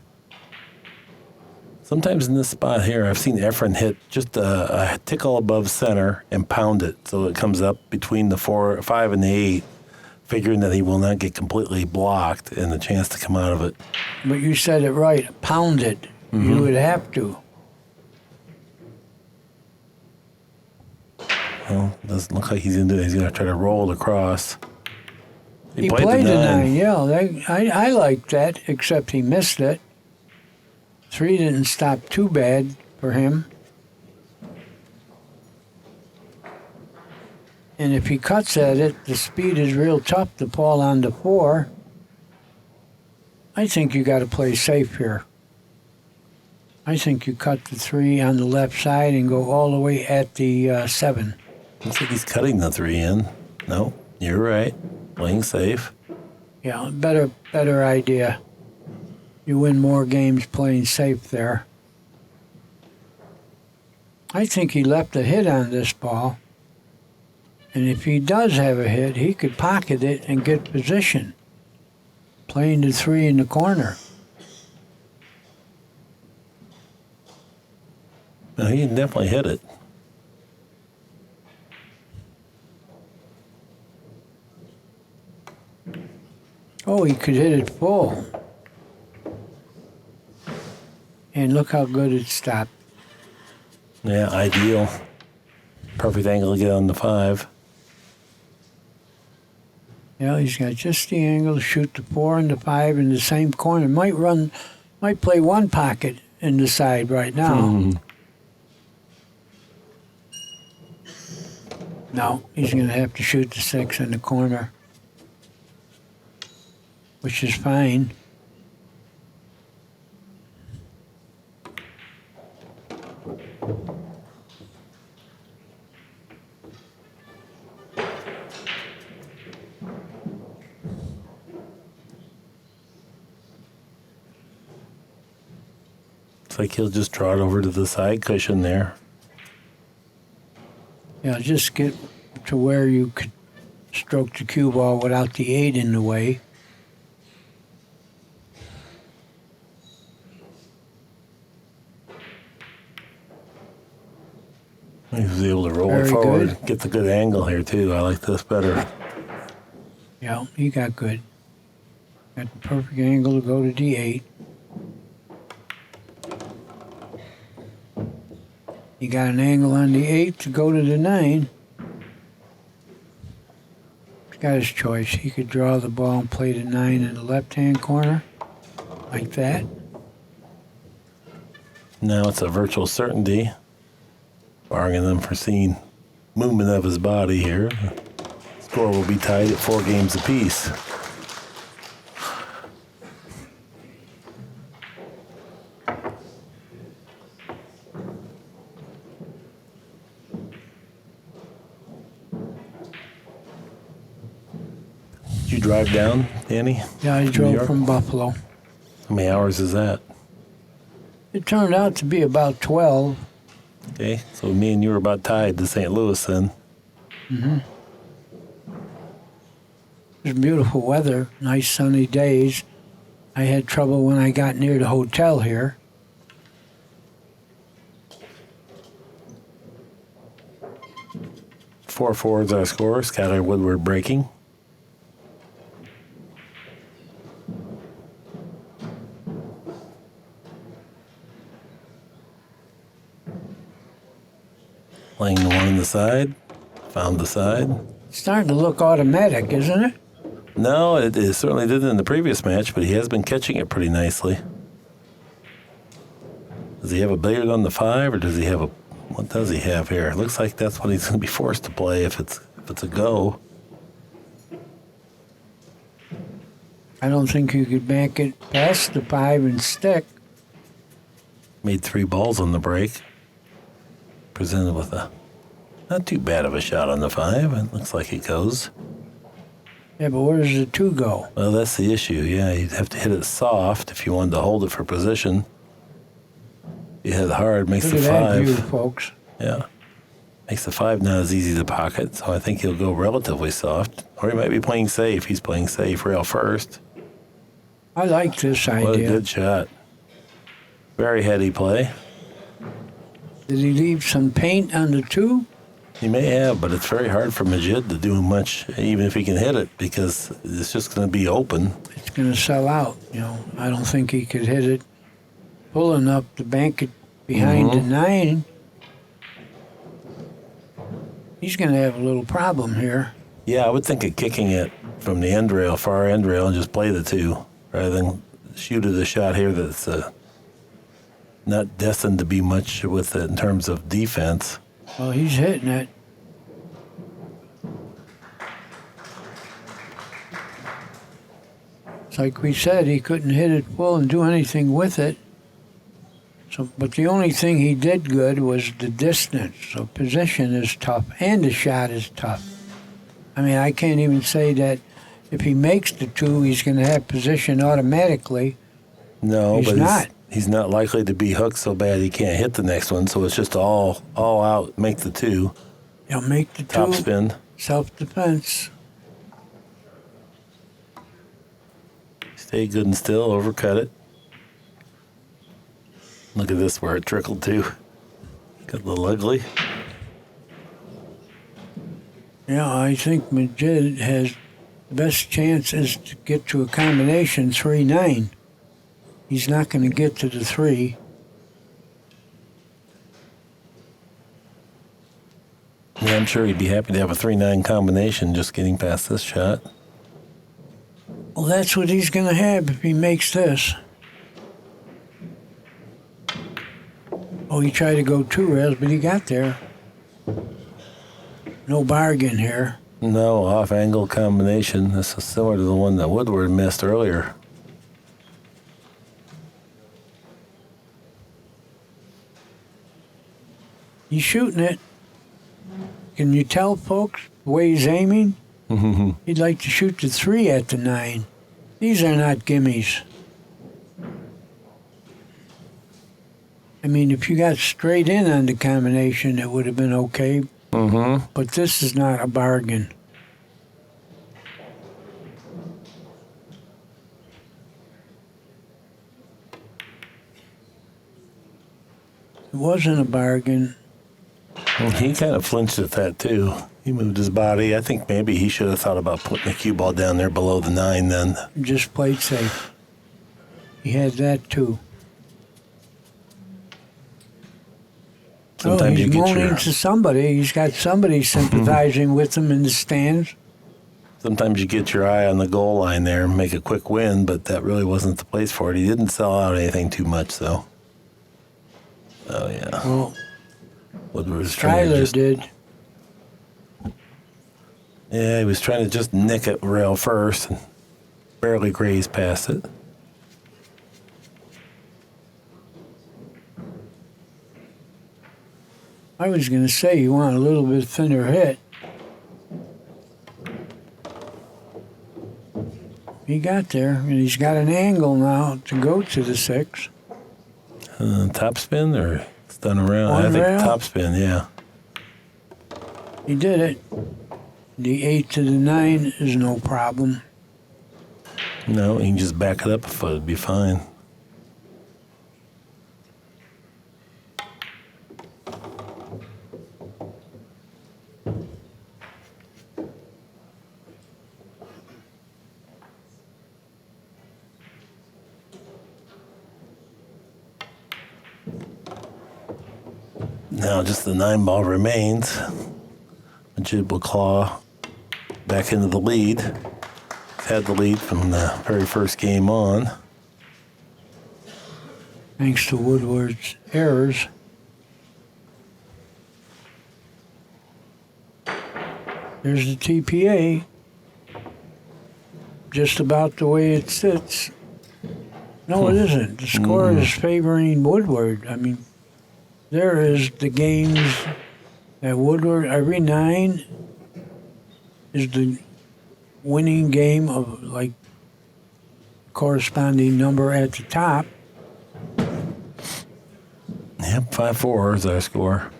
Sometimes in this spot here, I've seen Efren hit just a tickle above center and pound it so it comes up between the 4, 5, and the 8, figuring that he will not get completely blocked and a chance to come out of it. But you said it right, pound it. Mm-hmm. You would have to. Well, it doesn't look like he's going to do it. He's going to try to roll it across. He played the 9, yeah. I like that, except he missed it. 3 didn't stop too bad for him. And if he cuts at it, the speed is real tough to fall on the 4. I think you got to play safe here. I think you cut the 3 on the left side and go all the way at the 7. I think he's cutting the 3 in. No, you're right. Playing safe. Yeah, better idea. You win more games playing safe there. I think he left a hit on this ball. And if he does have a hit, he could pocket it and get position. Playing the 3 in the corner. No, he can definitely hit it. Oh, he could hit it full. And look how good it stopped. Yeah, ideal. Perfect angle to get on the 5. Yeah, he's got just the angle to shoot the 4 and the 5 in the same corner. Might play one pocket in the side right now. No, he's going to have to shoot the 6 in the corner, which is fine. Looks like he'll just draw it over to the side cushion there. Yeah, just get to where you could stroke the cue ball without the 8 in the way. He was able to roll Very it forward. good. Get the good angle here, too. I like this better. Yeah, he got good. Got the perfect angle to go to D8. He got an angle on the 8 to go to the 9. He's got his choice. He could draw the ball and play the 9 in the left-hand corner, like that. Now it's a virtual certainty, barring an unforeseen movement of his body here. The score will be tied at 4 games apiece. Did you drive down, Danny? Yeah, I New drove York? from Buffalo. How many hours is that? It turned out to be about 12. Okay, so me and you were about tied to St. Louis then. Mm-hmm. It was beautiful weather, nice sunny days. I had trouble when I got near the hotel here. Four forwards our score. Skyler Woodward breaking. Playing the 1 on the side. Found the side. It's starting to look automatic, isn't it? No, it certainly didn't in the previous match, but he has been catching it pretty nicely. Does he have a billiard on the 5, or does he have a... What does he have here? It looks like that's what he's going to be forced to play if it's a go. I don't think you could bank it past the 5 and stick. Made 3 balls on the break. Presented with a not too bad of a shot on the 5. It looks like it goes. Yeah, but where does the 2 go? Well, that's the issue. Yeah, you'd have to hit it soft if you wanted to hold it for position. You hit it hard, makes Look the at that 5. view, folks. Yeah. Makes the 5 not as easy to pocket, so I think he'll go relatively soft. Or he might be playing safe. He's playing safe rail first. I like this What a idea. good shot. Very heady play. Did he leave some paint on the 2? He may have, but it's very hard for Majid to do much, even if he can hit it, because it's just going to be open. It's going to sell out. You know, I don't think he could hit it full enough to bank it behind the 9. He's going to have a little problem here. Yeah, I would think of kicking it from the end rail, far end rail, and just play the 2, rather than shoot at a shot here that's not destined to be much with it in terms of defense. Well, he's hitting it. It's like we said, he couldn't hit it full and do anything with it. So, but the only thing he did good was the distance. So position is tough, and the shot is tough. I mean, I can't even say that if he makes the 2, he's going to have position automatically. No, he's but not. He's not likely to be hooked so bad he can't hit the next one. So it's just all out. Make the 2. He'll make the 2. Top spin. Self-defense. Stay good and still. Overcut it. Look at this where it trickled to. Got a little ugly. Yeah, I think Majid has the best chance is to get to a combination 3-9. He's not going to get to the 3. Yeah, I'm sure he'd be happy to have a 3-9 combination just getting past this shot. Well, that's what he's going to have if he makes this. Oh, he tried to go 2 rails, but he got there. No bargain here. No, off-angle combination. This is similar to the one that Woodward missed earlier. He's shooting it. Can you tell, folks, the way he's aiming? He'd like to shoot the 3 at the 9. These are not gimmies. I mean, if you got straight in on the combination, it would have been okay. But this is not a bargain. It wasn't a bargain. He kind of flinched at that, too. He moved his body. I think maybe he should have thought about putting the cue ball down there below the 9 then. Just played safe. He had that, too. Sometimes he's you get moaning to somebody. He's got somebody sympathizing with him in the stands. Sometimes you get your eye on the goal line there and make a quick win, but that really wasn't the place for it. He didn't sell out anything too much, though. Oh, yeah. Well, Woodward was trying to Skyler just, did. Yeah, he was trying to just nick it rail first and barely grazed past it. I was going to say you want a little bit thinner hit. He got there, and he's got an angle now to go to the 6. Top spin or it's done around? One I think rail? top spin, yeah. He did it. The 8 to the 9 is no problem. No, he can just back it up a foot. It'd be fine. Now just the 9 ball remains. Majid will claw back into the lead. He's had the lead from the very first game on. Thanks to Woodward's errors. There's the TPA. Just about the way it sits. No, it isn't. The score is favoring Woodward. I mean, there is the games that Woodward, every 9 is the winning game of, like, corresponding number at the top. Yep, 5-4 is our score.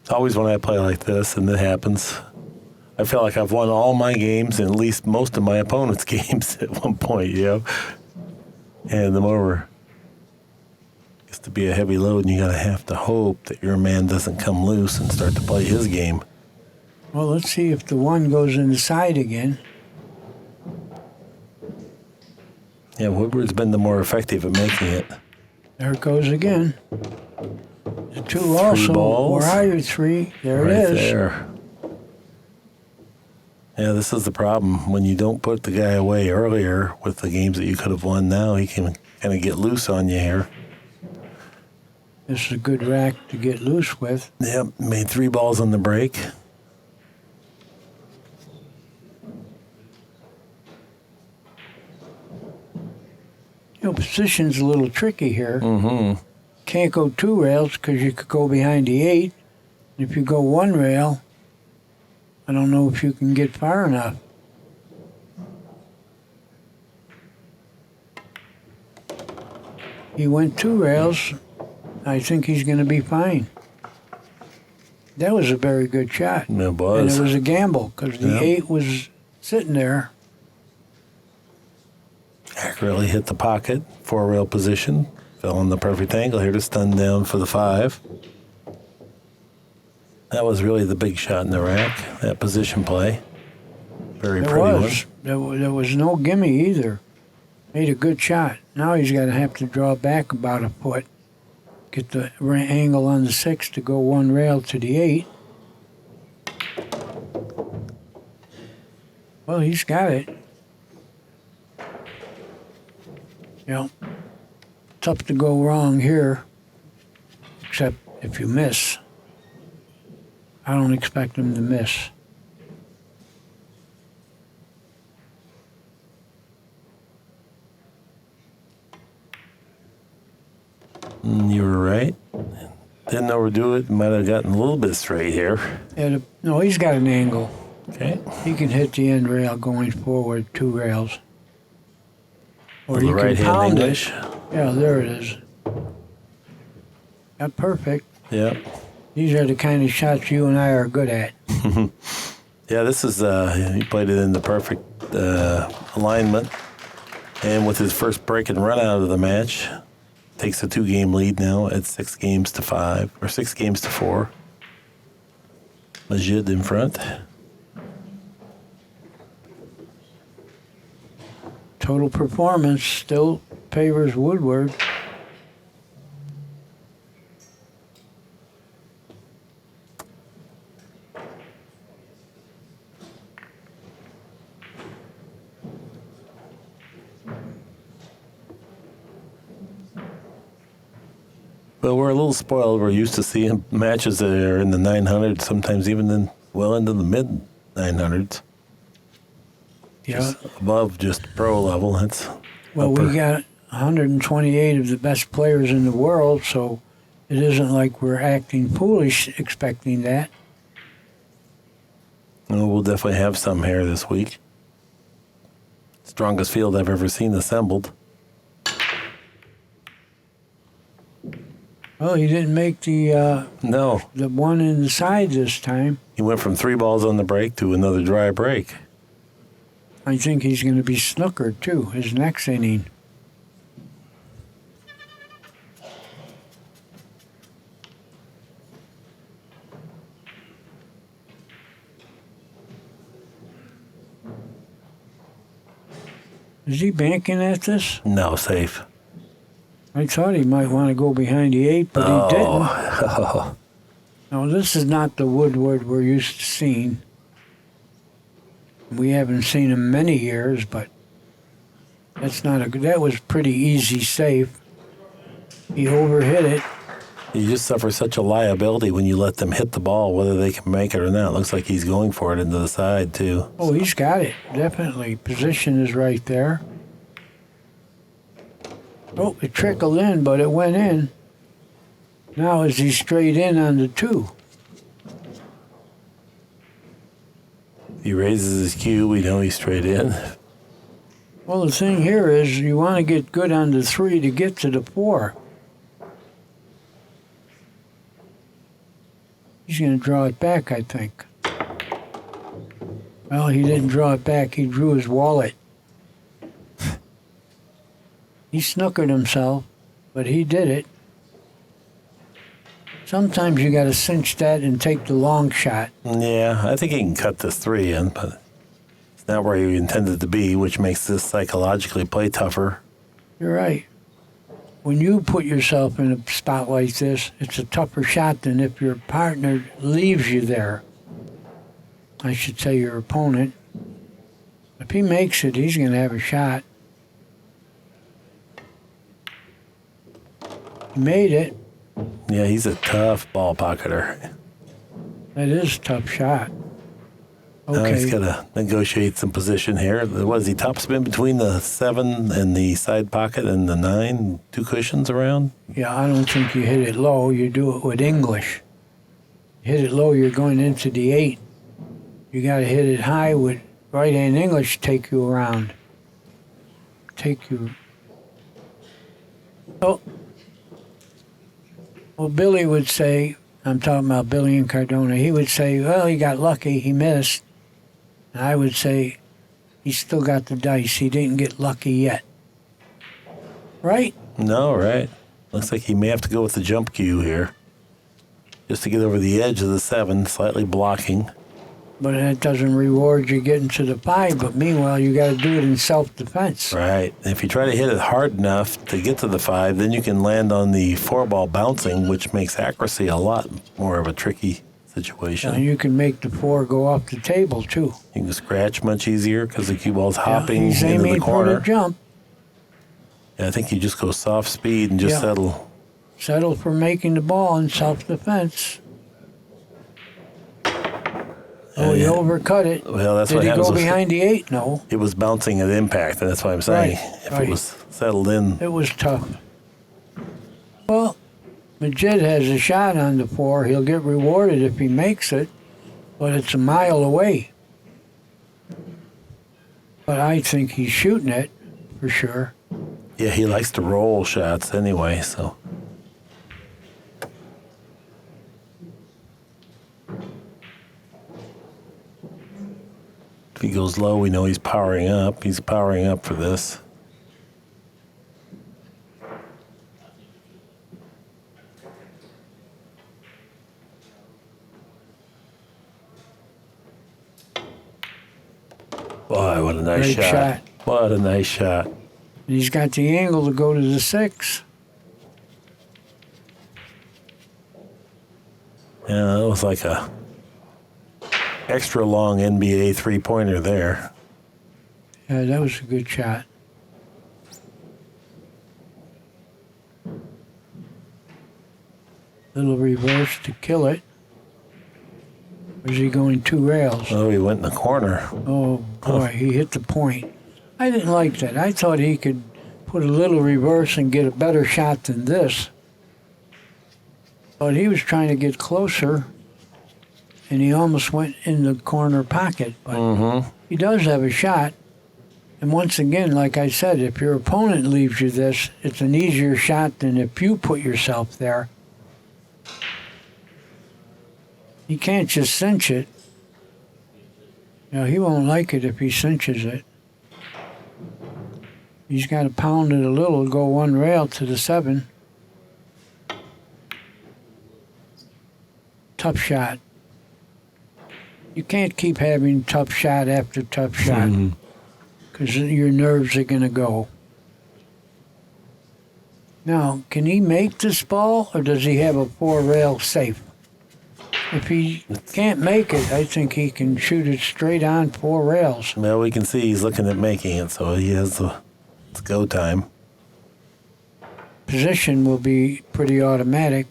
It's always when I play like this, and it happens. I feel like I've won all my games and at least most of my opponent's games at one point, you know. Hand them over. Gets to be a heavy load, and you gotta have to hope that your man doesn't come loose and start to play his game. Well, let's see if the 1 goes in the side again. Yeah, Woodward's been the more effective at making it. There it goes again. The 2 also. balls. Where are you, 3? There Right it is. there. Yeah, this is the problem. When you don't put the guy away earlier with the games that you could have won now, he can kind of get loose on you here. This is a good rack to get loose with. Yep, made 3 balls on the break. Position's a little tricky here. Can't go 2 rails because you could go behind the 8. If you go 1 rail, I don't know if you can get far enough. He went 2 rails. I think he's going to be fine. That was a very good shot. It was. And it was a gamble because the 8 was sitting there. Accurately hit the pocket, 4-rail position. Fell in the perfect angle here to stun down for the 5. That was really the big shot in the rack, that position play. Very pretty one. There was no gimme either. Made a good shot. Now he's going to have to draw back about a foot. Get the angle on the 6 to go 1 rail to the 8. Well, he's got it. Tough to go wrong here, except if you miss. I don't expect him to miss. You were right. Didn't overdo it. Might have gotten a little bit straight here. No, he's got an angle. Okay. He can hit the end rail going forward 2 rails. Or The you can right-hand pound English. it. Yeah, there it is. Got perfect. Yeah. These are the kind of shots you and I are good at. Yeah, this is, he played it in the perfect alignment. And with his first break and run out of the match, takes a 2-game lead now at 6 games to 5, or 6 games to 4. Majid in front. Total performance still favors Woodward. But we're a little spoiled. We're used to seeing matches that are in the 900s, sometimes even well into the mid 900s. Yeah. Just above just pro level. That's Well, upper. we got 128 of the best players in the world, so it isn't like we're acting foolish expecting that. Well, we'll definitely have some here this week. Strongest field I've ever seen assembled. Well, he didn't make the No, one in the side this time. he went from 3 balls on the break to another dry break. I think he's going to be snookered, too, his next inning. Is he banking at this? No, safe. I thought he might want to go behind the 8, but he didn't. Oh. No, this is not the Woodward we're used to seeing. We haven't seen him many years, but that was pretty easy safe. He overhit it. You just suffer such a liability when you let them hit the ball, whether they can make it or not. Looks like he's going for it into the side, too. Oh, he's got it, definitely. Position is right there. Oh, it trickled in, but it went in. Now is he straight in on the 2? He raises his cue, we know he's straight in. Well, the thing here is you want to get good on the 3 to get to the 4. He's going to draw it back, I think. Well, he didn't draw it back. He drew his wallet. He snookered himself, but he did it. Sometimes you got to cinch that and take the long shot. Yeah, I think he can cut this 3 in, but it's not where he intended to be, which makes this psychologically play tougher. You're right. When you put yourself in a spot like this, it's a tougher shot than if your partner leaves you there. I should say your opponent. If he makes it, he's going to have a shot. He made it. Yeah, he's a tough ball pocketer. That is a tough shot. Now he's Okay. got to negotiate some position here. What is he, topspin between the 7 and the side pocket and the 9? 2 cushions around? Yeah, I don't think you hit it low. You do it with English. Hit it low, you're going into the 8. You got to hit it high with right-hand English, take you around. Take you. Oh. Well, Billy would say, I'm talking about Billy and Cardona, he would say, well, he got lucky, he missed. And I would say, he still got the dice, he didn't get lucky yet. Right? No, right. Looks like he may have to go with the jump cue here. Just to get over the edge of the 7, slightly blocking. But that doesn't reward you getting to the 5, but meanwhile, you got to do it in self-defense. Right. If you try to hit it hard enough to get to the 5, then you can land on the 4-ball bouncing, which makes accuracy a lot more of a tricky situation. And you can make the 4 go off the table, too. You can scratch much easier because the cue ball's hopping He's into the aiming for corner. the jump. Yeah, I think you just go soft speed and just settle. Settle for making the ball in self-defense. Oh, he overcut it. Well, that's Did what he happens. go behind the 8? No. It was bouncing at impact, and that's why I'm saying if Right. it was settled in. It was tough. Well, Majid has a shot on the 4. He'll get rewarded if he makes it, but it's a mile away. But I think he's shooting it for sure. Yeah, he likes to roll shots anyway, so. If he goes low, we know he's powering up. He's powering up for this. Boy, what a nice Great shot. What a nice shot. And he's got the angle to go to the 6. Yeah, that was like a extra long NBA 3-pointer there. Yeah, that was a good shot. Little reverse to kill it. Or is he going 2 rails? Oh, he went in the corner. Oh, boy, he hit the point. I didn't like that. I thought he could put a little reverse and get a better shot than this. But he was trying to get closer, and he almost went in the corner pocket. But he does have a shot. And once again, like I said, if your opponent leaves you this, it's an easier shot than if you put yourself there. You can't just cinch it. You know, he won't like it if he cinches it. He's got to pound it a little, go 1 rail to the 7. Tough shot. You can't keep having tough shot after tough shot because your nerves are going to go. Now, can he make this ball or does he have a 4 rail safe? If he can't make it, I think he can shoot it straight on 4 rails. Well, we can see he's looking at making it, so he has the it's go time. Position will be pretty automatic.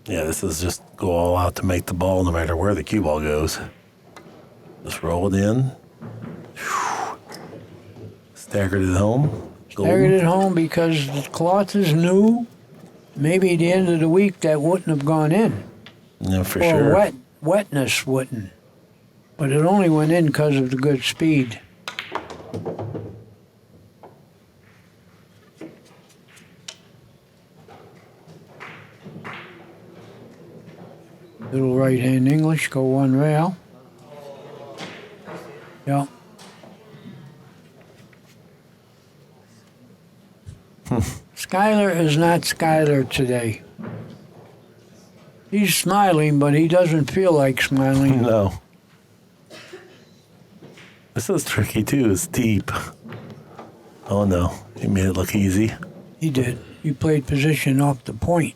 Yeah, this is just go all out to make the ball no matter where the cue ball goes. Just roll it in. Staggered it home. Staggered it home because the cloth is new. Maybe at the end of the week that wouldn't have gone in. Yeah, for Or sure. wetness wouldn't. But it only went in because of the good speed. Little right-hand English, go 1 rail. Yeah. Skyler is not Skyler today. He's smiling, but he doesn't feel like smiling. No. This is tricky too. It's deep. Oh no, he made it look easy. He did. He played position off the point.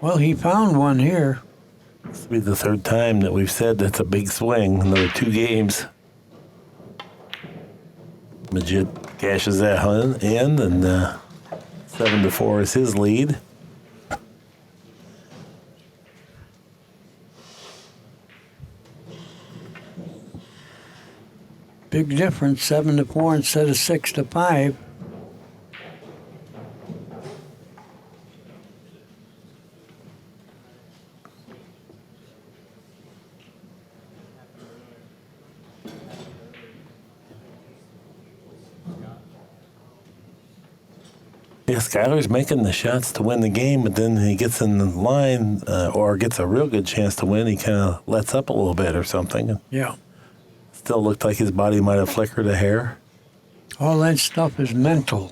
Well, he found one here. This will be the 3rd time that we've said that's a big swing. Another 2 games. Majid cashes that in, and 7-4 is his lead. big difference, 7-4 instead of 6-5. Yeah, Skyler's making the shots to win the game, but then he gets in the line or gets a real good chance to win. He kind of lets up a little bit or something. Yeah. Still looked like his body might have flickered a hair. All that stuff is mental.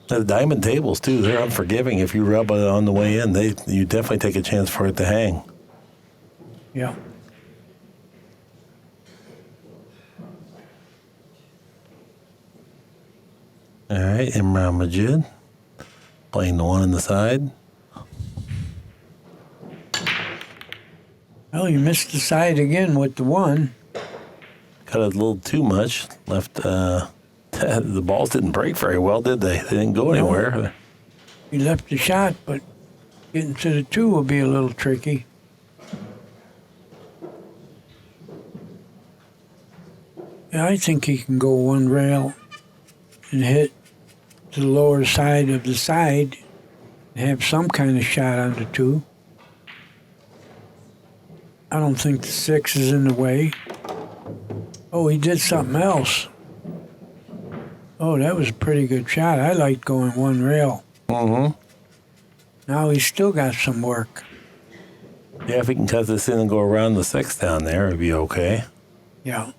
The diamond tables, too, they're unforgiving. If you rub it on the way in, you definitely take a chance for it to hang. Yeah. All right, Imran Majid playing the one on the side. Well, you missed the side again with the one. Cut it a little too much. Left. The balls didn't break very well, did they? They didn't go anywhere. He left the shot, but getting to the two will be a little tricky. Yeah, I think he can go one rail and hit to the lower side of the side and have some kind of shot on the two. I don't think the 6 is in the way. Oh, he did something else. Oh, that was a pretty good shot. I liked going one rail. Mm-hmm. Now he's still got some work. Yeah, if he can cut this in and go around the 6 down there, it'd be okay. Yeah.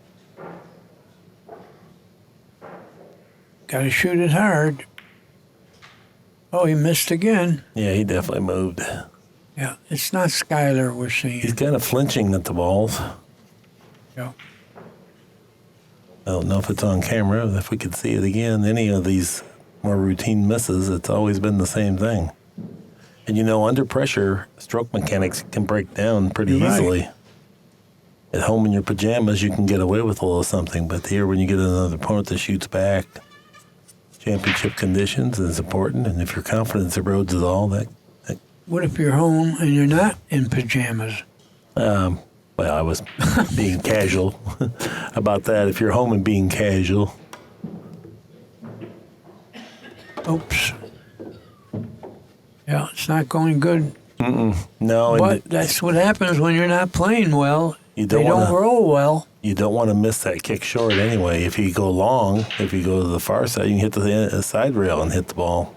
Got to shoot it hard. Oh, he missed again. Yeah, he definitely moved. Yeah, it's not Skyler we're seeing. He's kind of flinching at the balls. Yeah. I don't know if it's on camera, if we could see it again. Any of these more routine misses, it's always been the same thing. And you know, under pressure, stroke mechanics can break down pretty You're right. easily. At home in your pajamas, you can get away with a little something, but here when you get another opponent that shoots back, championship conditions is important, and if your confidence erodes at all, that What if you're home and you're not in pajamas? well, I was being casual about that. If you're home and being casual. Oops. Yeah, it's not going good. No, But that's what happens when you're not playing well. You They don't don't wanna- roll well. you don't want to miss that kick short anyway. If you go long, if you go to the far side, you can hit the side rail and hit the ball.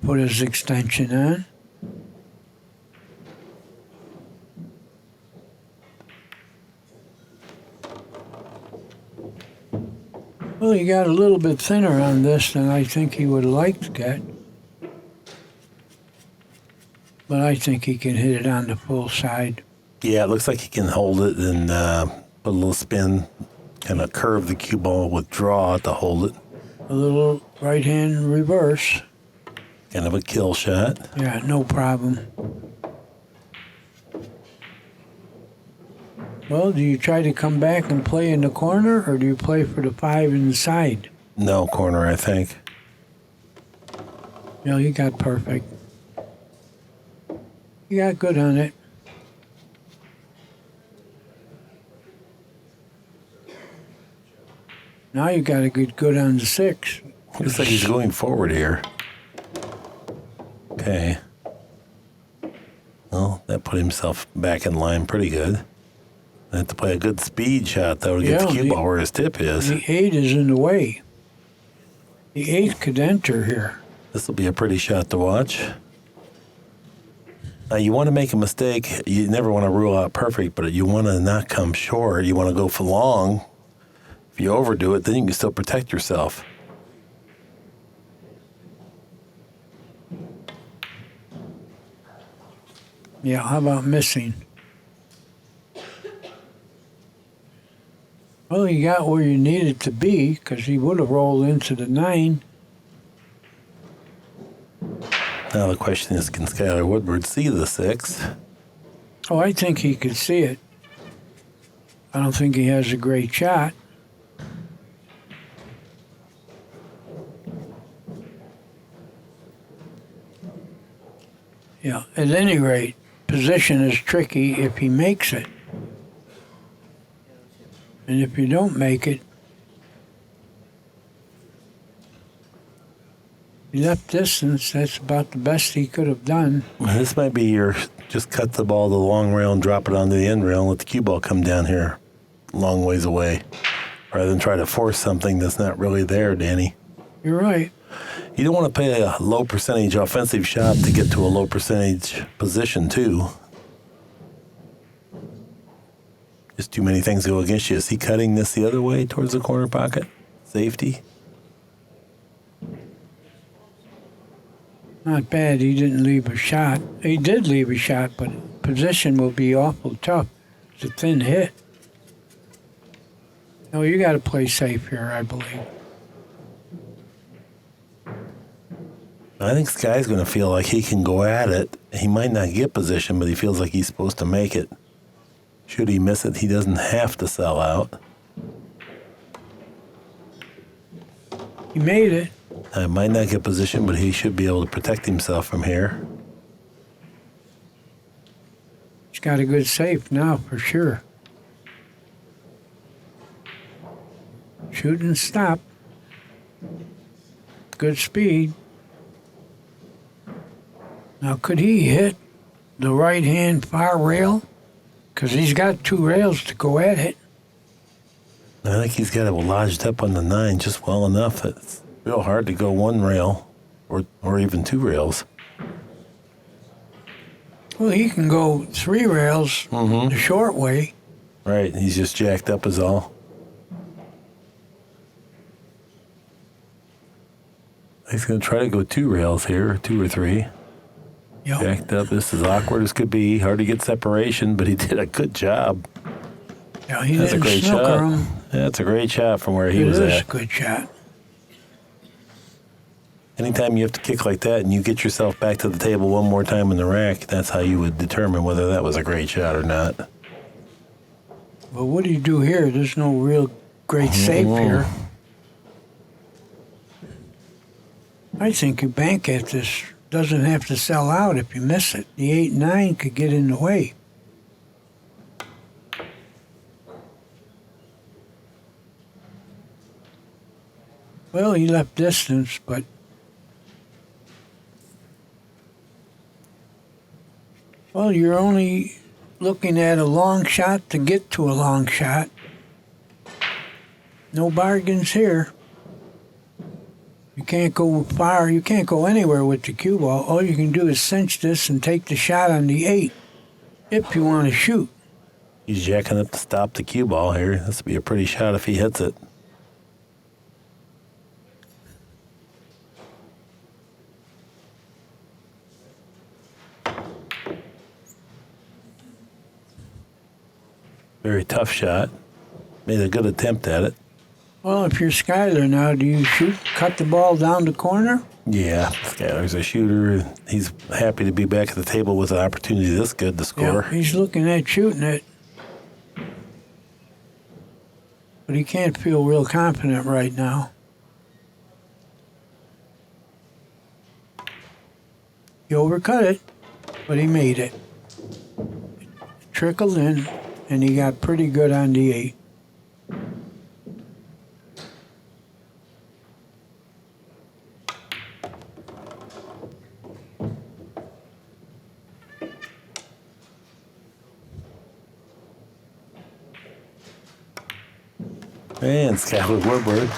Put his extension on. Well, he got a little bit thinner on this than I think he would have liked to get. But I think he can hit it on the full side. Yeah, it looks like he can hold it and put a little spin, kind of curve the cue ball with draw to hold it. A little right hand reverse. Kind of a kill shot. Yeah, no problem. Well, do you try to come back and play in the corner, or do you play for the 5 in the side? No corner, I think. No, you got perfect. You got good on it. Now you got to get good on the 6. Looks like he's going forward here. Okay. Well, that put himself back in line pretty good. I have to play a good speed shot, though, to get the Yeah, cue ball where his tip is. The 8 is in the way. The 8 could enter here. This will be a pretty shot to watch. Now, you want to make a mistake. You never want to rule out perfect, but you want to not come short. You want to go for long. If you overdo it, then you can still protect yourself. Yeah, how about missing? Well, you got where you needed to be, because he would have rolled into the 9. Now the question is, can Skyler Woodward see the 6? Oh, I think he could see it. I don't think he has a great shot. Yeah, at any rate, position is tricky if he makes it. And if you don't make it, he left distance. That's about the best he could have done. This might be your just cut the ball to the long rail and drop it onto the end rail and let the cue ball come down here a long ways away, rather than try to force something that's not really there, Danny. You're right. You don't want to play a low percentage offensive shot to get to a low percentage position, too. Just too many things go against you. Is he cutting this the other way towards the corner pocket? Safety? Not bad. He didn't leave a shot. He did leave a shot, but position will be awful tough. It's a thin hit. No, you got to play safe here, I believe. I think Sky's going to feel like he can go at it. He might not get position, but he feels like he's supposed to make it. Should he miss it, he doesn't have to sell out. He made it. I might not get position, but he should be able to protect himself from here. He's got a good safe now, for sure. Shoot and stop. Good speed. Now, could he hit the right-hand far rail? Because he's got two rails to go at it. I think he's got it lodged up on the 9 just well enough that it's real hard to go one rail or even two rails. Well, he can go three rails the short way. Right, he's just jacked up is all. He's going to try to go two rails here, 2 or 3. Yep. Jacked up. This is awkward as could be. Hard to get separation, but he did a good job. Yeah, he That's a didn't great snooker shot. him. That's a great shot from where he was It is at. a good shot. Anytime you have to kick like that and you get yourself back to the table one more time in the rack, that's how you would determine whether that was a great shot or not. But what do you do here? There's no real great save here. I think you bank at this. Doesn't have to sell out if you miss it. The 8-9 could get in the way. Well, he left distance, but well, you're only looking at a long shot to get to a long shot. No bargains here. You can't go far. You can't go anywhere with the cue ball. All you can do is cinch this and take the shot on the 8 if you want to shoot. He's jacking up to stop the cue ball here. This would be a pretty shot if he hits it. Very tough shot. Made a good attempt at it. Well, if you're Skyler now, do you shoot, cut the ball down the corner? Yeah, Skyler's a shooter. He's happy to be back at the table with an opportunity this good to score. Yeah, he's looking at shooting it. But he can't feel real confident right now. He overcut it, but he made it. It trickled in, and he got pretty good on the 8. And Skyler Woodward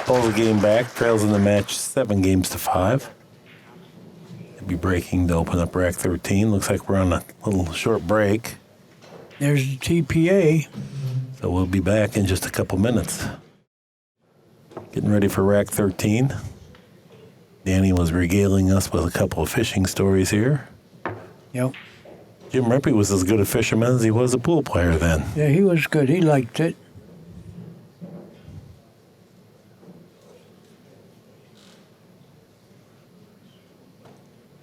pulls the game back, trails in the match 7-5. He'll be breaking to open up rack 13. Looks like we're on a little short break. There's the TPA. So we'll be back in just a couple minutes. Getting ready for rack 13. Danny was regaling us with a couple of fishing stories here. Yep. Jim Rippey was as good a fisherman as he was a pool player then. Yeah, he was good. He liked it.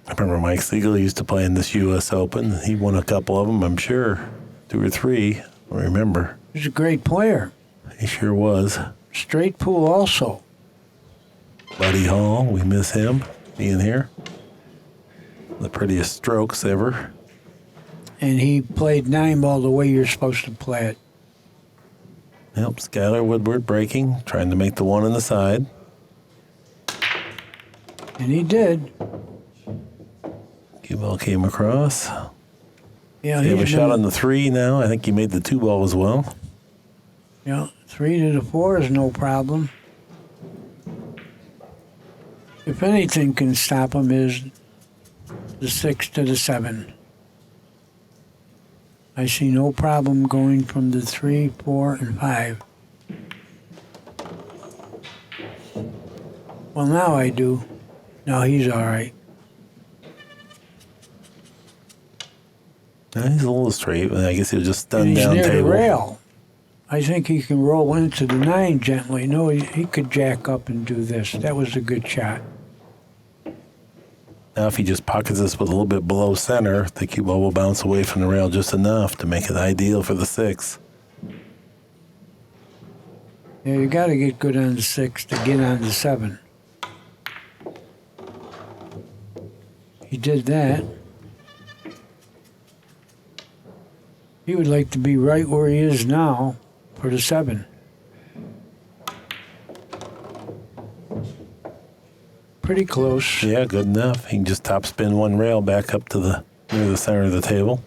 I remember Mike Siegel used to play in this U.S. Open. He won a couple of them, I'm sure. 2 or 3, I remember. He's a great player. He sure was. Straight pool also. Buddy Hall, we miss him being here. The prettiest strokes ever. And he played 9-ball the way you're supposed to play it. Yep, Skyler Woodward breaking, trying to make the one on the side. And he did. Cue ball came across. Yeah, He have a shot on the 3 now. I think he made the 2 ball as well. Yeah, 3 to the 4 is no problem. If anything can stop him is the 6 to the 7. I see no problem going from the 3, 4, and 5. Well, now I do. No, he's all right. He's a little straight, but I guess he was just And stunned he's down near table. the rail. I think he can roll into the 9 gently. No, he could jack up and do this. That was a good shot. Now, if he just pockets this with a little bit below center, the cue ball will bounce away from the rail just enough to make it ideal for the 6. Yeah, you got to get good on the 6 to get on the 7. He did that. He would like to be right where he is now for the 7. Pretty close. Yeah, good enough. He can just top spin one rail back up to the near the center of the table.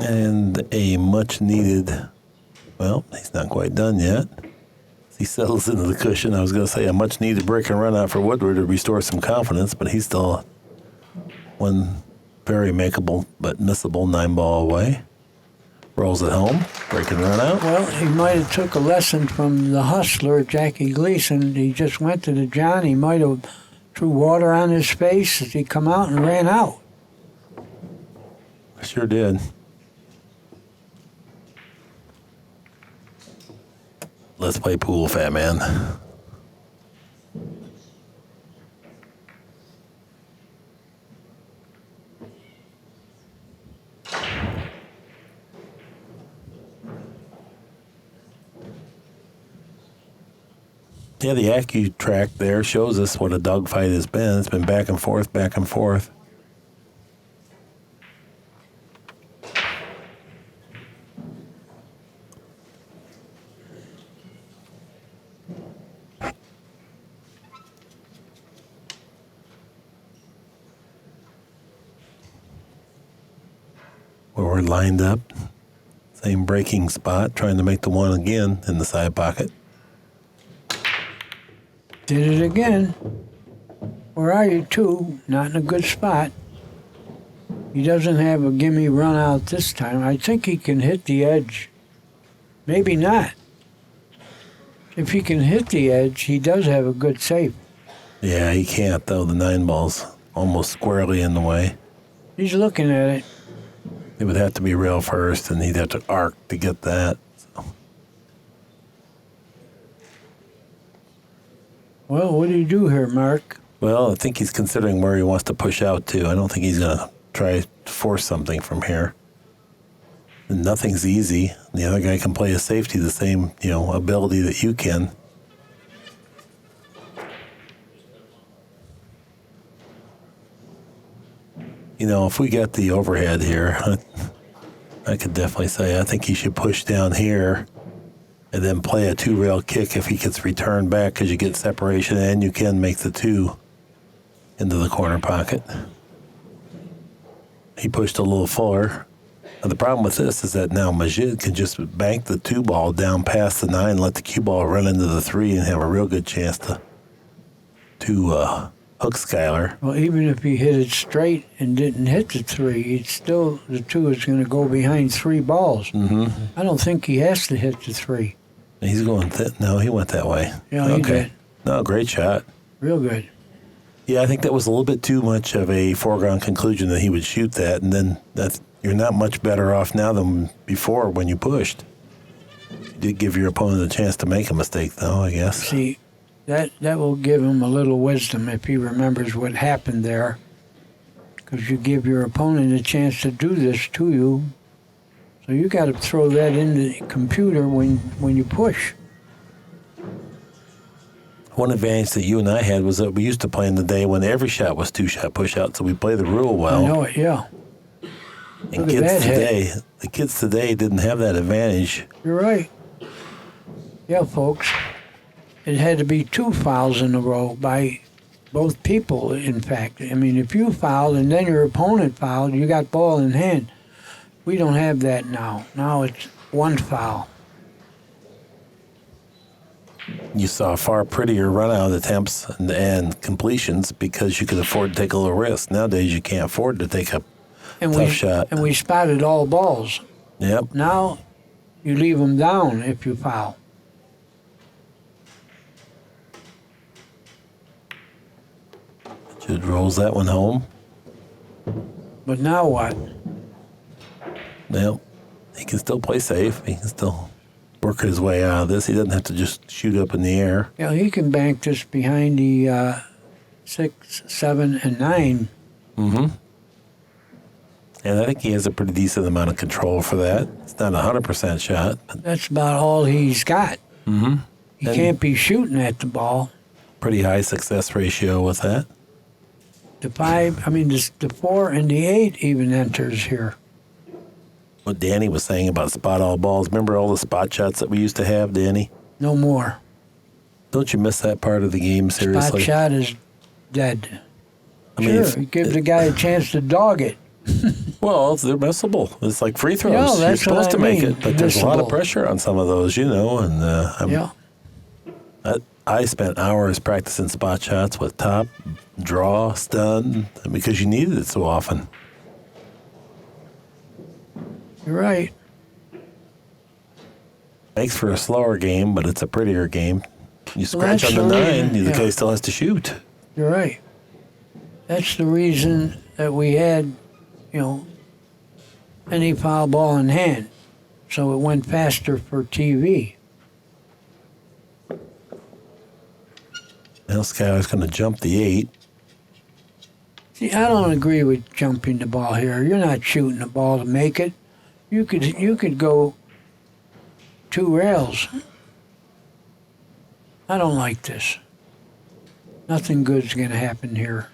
And a much needed, well, he's not quite done yet. He settles into the cushion. I was going to say a much needed break and run out for Woodward to restore some confidence, but he's still one very makeable but missable 9-ball away. Rolls it home, break and run out. Well, he might have took a lesson from the hustler, Jackie Gleason. He just went to the John. He might have threw water on his face as he come out and ran out. Sure did. Let's play pool, fat man. Yeah, the Accu-Track there shows us what a dogfight has been. It's been back and forth, back and forth. Where we're lined up, same breaking spot, trying to make the one again in the side pocket. Did it again. Where are you, 2? Not in a good spot. He doesn't have a gimme run out this time. I think he can hit the edge. Maybe not. If he can hit the edge, he does have a good save. Yeah, he can't, though. The 9-ball's almost squarely in the way. He's looking at it. It would have to be rail first, and he'd have to arc to get that. So. Well, what do you do here, Mark? Well, I think he's considering where he wants to push out to. I don't think he's going to try to force something from here. And nothing's easy. The other guy can play a safety the same, ability that you can. If we got the overhead here, I could definitely say I think he should push down here and then play a 2-rail kick if he gets returned back, because you get separation and you can make the 2 into the corner pocket. He pushed a little fuller. And the problem with this is that now Majid can just bank the 2-ball down past the 9, let the cue ball run into the 3, and have a real good chance to hook Skyler. Well, even if he hit it straight and didn't hit the 3, it's still, the 2 is going to go behind 3 balls. Mm-hmm. I don't think he has to hit the 3. He's going no, he went that way. Yeah, he did. No, great shot. Real good. Yeah, I think that was a little bit too much of a foregone conclusion that he would shoot that, and then you're not much better off now than before when you pushed. You did give your opponent a chance to make a mistake, though, I guess. See, that will give him a little wisdom if he remembers what happened there. Because you give your opponent a chance to do this to you. So you got to throw that in the computer when you push. One advantage that you and I had was that we used to play in the day when every shot was two-shot push-out, so we played the rule well. I know it, yeah. And Look at that hit. the kids today didn't have that advantage. You're right. Yeah, folks. It had to be 2 fouls in a row by both people, in fact. I mean, if you fouled and then your opponent fouled, you got ball in hand. We don't have that now. Now it's 1 foul. You saw far prettier run-out attempts and completions because you could afford to take a little risk. Nowadays, you can't afford to take a tough shot. And we spotted all balls. Yep. Now you leave them down if you foul. Majid rolls that one home. But now what? Well, he can still play safe. He can still work his way out of this. He doesn't have to just shoot up in the air. Yeah, he can bank this behind the 6, 7, and 9. Mm-hmm. And I think he has a pretty decent amount of control for that. It's not a 100% shot. But That's about all he's got. mm-hmm. He And can't be shooting at the ball. pretty high success ratio with that. The 4 and the 8 even enters here. What Danny was saying about spot all balls. Remember all the spot shots that we used to have, Danny? No more. Don't you miss that part of the game, seriously? Spot shot is dead. I mean, Sure, you give the guy a chance to dog it. well, they're missable. It's like free throws. Yeah, You're that's what supposed I to make mean. it, but there's a lot of Missable. pressure on some of those, and Yeah. I spent hours practicing spot shots with top, draw, stun, because you needed it so often. You're right. Makes for a slower game, but it's a prettier game. You scratch that's on the the 9, reason, the yeah. guy still has to shoot. You're right. That's the reason that we had, any foul ball in hand. So it went faster for TV. Now Skyler's going to jump the 8. See, I don't agree with jumping the ball here. You're not shooting the ball to make it. You could go 2 rails. I don't like this. Nothing good's going to happen here.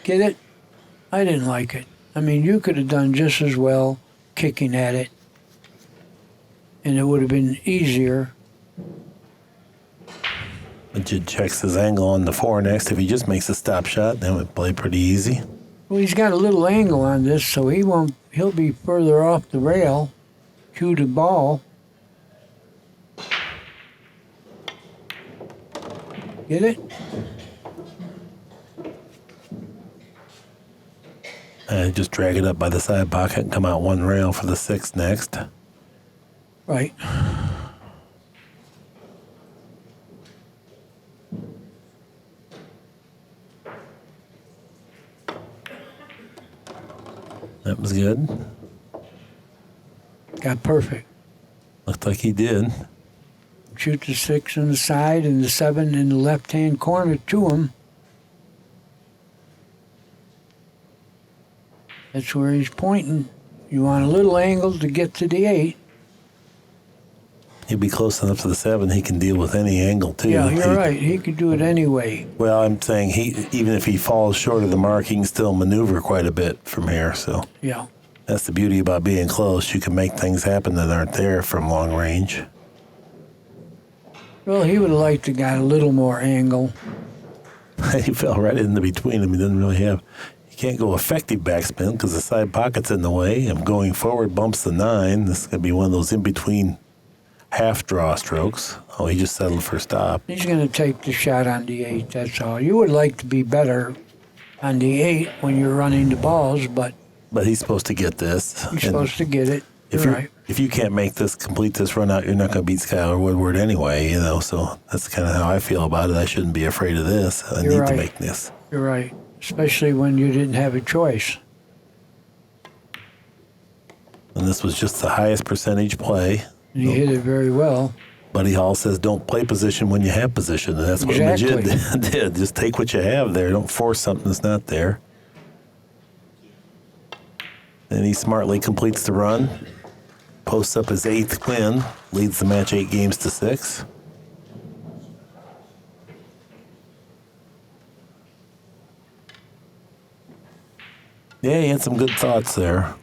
Get it? I didn't like it. I mean, you could have done just as well kicking at it, and it would have been easier. Majid checks his angle on the 4 next. If he just makes a stop shot, then it would play pretty easy. Well, he's got a little angle on this, so he'll be further off the rail, cue the ball. Get it? Just drag it up by the side pocket and come out 1 rail for the 6 next. Right. That was good. Got perfect. Looked like he did. Shoot the 6 on the side and the 7 in the left-hand corner to him. That's where he's pointing. You want a little angle to get to the 8. He'd be close enough to the 7. He can deal with any angle, too. Yeah, you're right. He could do it anyway. Well, I'm saying even if he falls short of the mark, he can still maneuver quite a bit from here. So Yeah. that's the beauty about being close. You can make things happen that aren't there from long range. Well, he would have liked to got a little more angle. He fell right in the between them. He didn't really have... You can't go effective backspin because the side pocket's in the way. And going forward bumps the 9. This is going to be one of those in-between half-draw strokes. Oh, he just settled for a stop. He's going to take the shot on the 8, that's all. You would like to be better on the 8 when you're running the balls, but But he's supposed to get this. you're supposed to get it. If You're you right. if you can't complete this run out, you're not going to beat Skyler Woodward anyway, So that's kind of how I feel about it. I shouldn't be afraid of this. I You're need right. to make this. You're right. especially when you didn't have a choice. And this was just the highest percentage play. And he hit it very well. Buddy Hall says, don't play position when you have position. And that's what Exactly. Majid did. Just take what you have there. Don't force something that's not there. And he smartly completes the run. Posts up his 8th win. Leads the match 8-6. Yeah, he had some good thoughts there.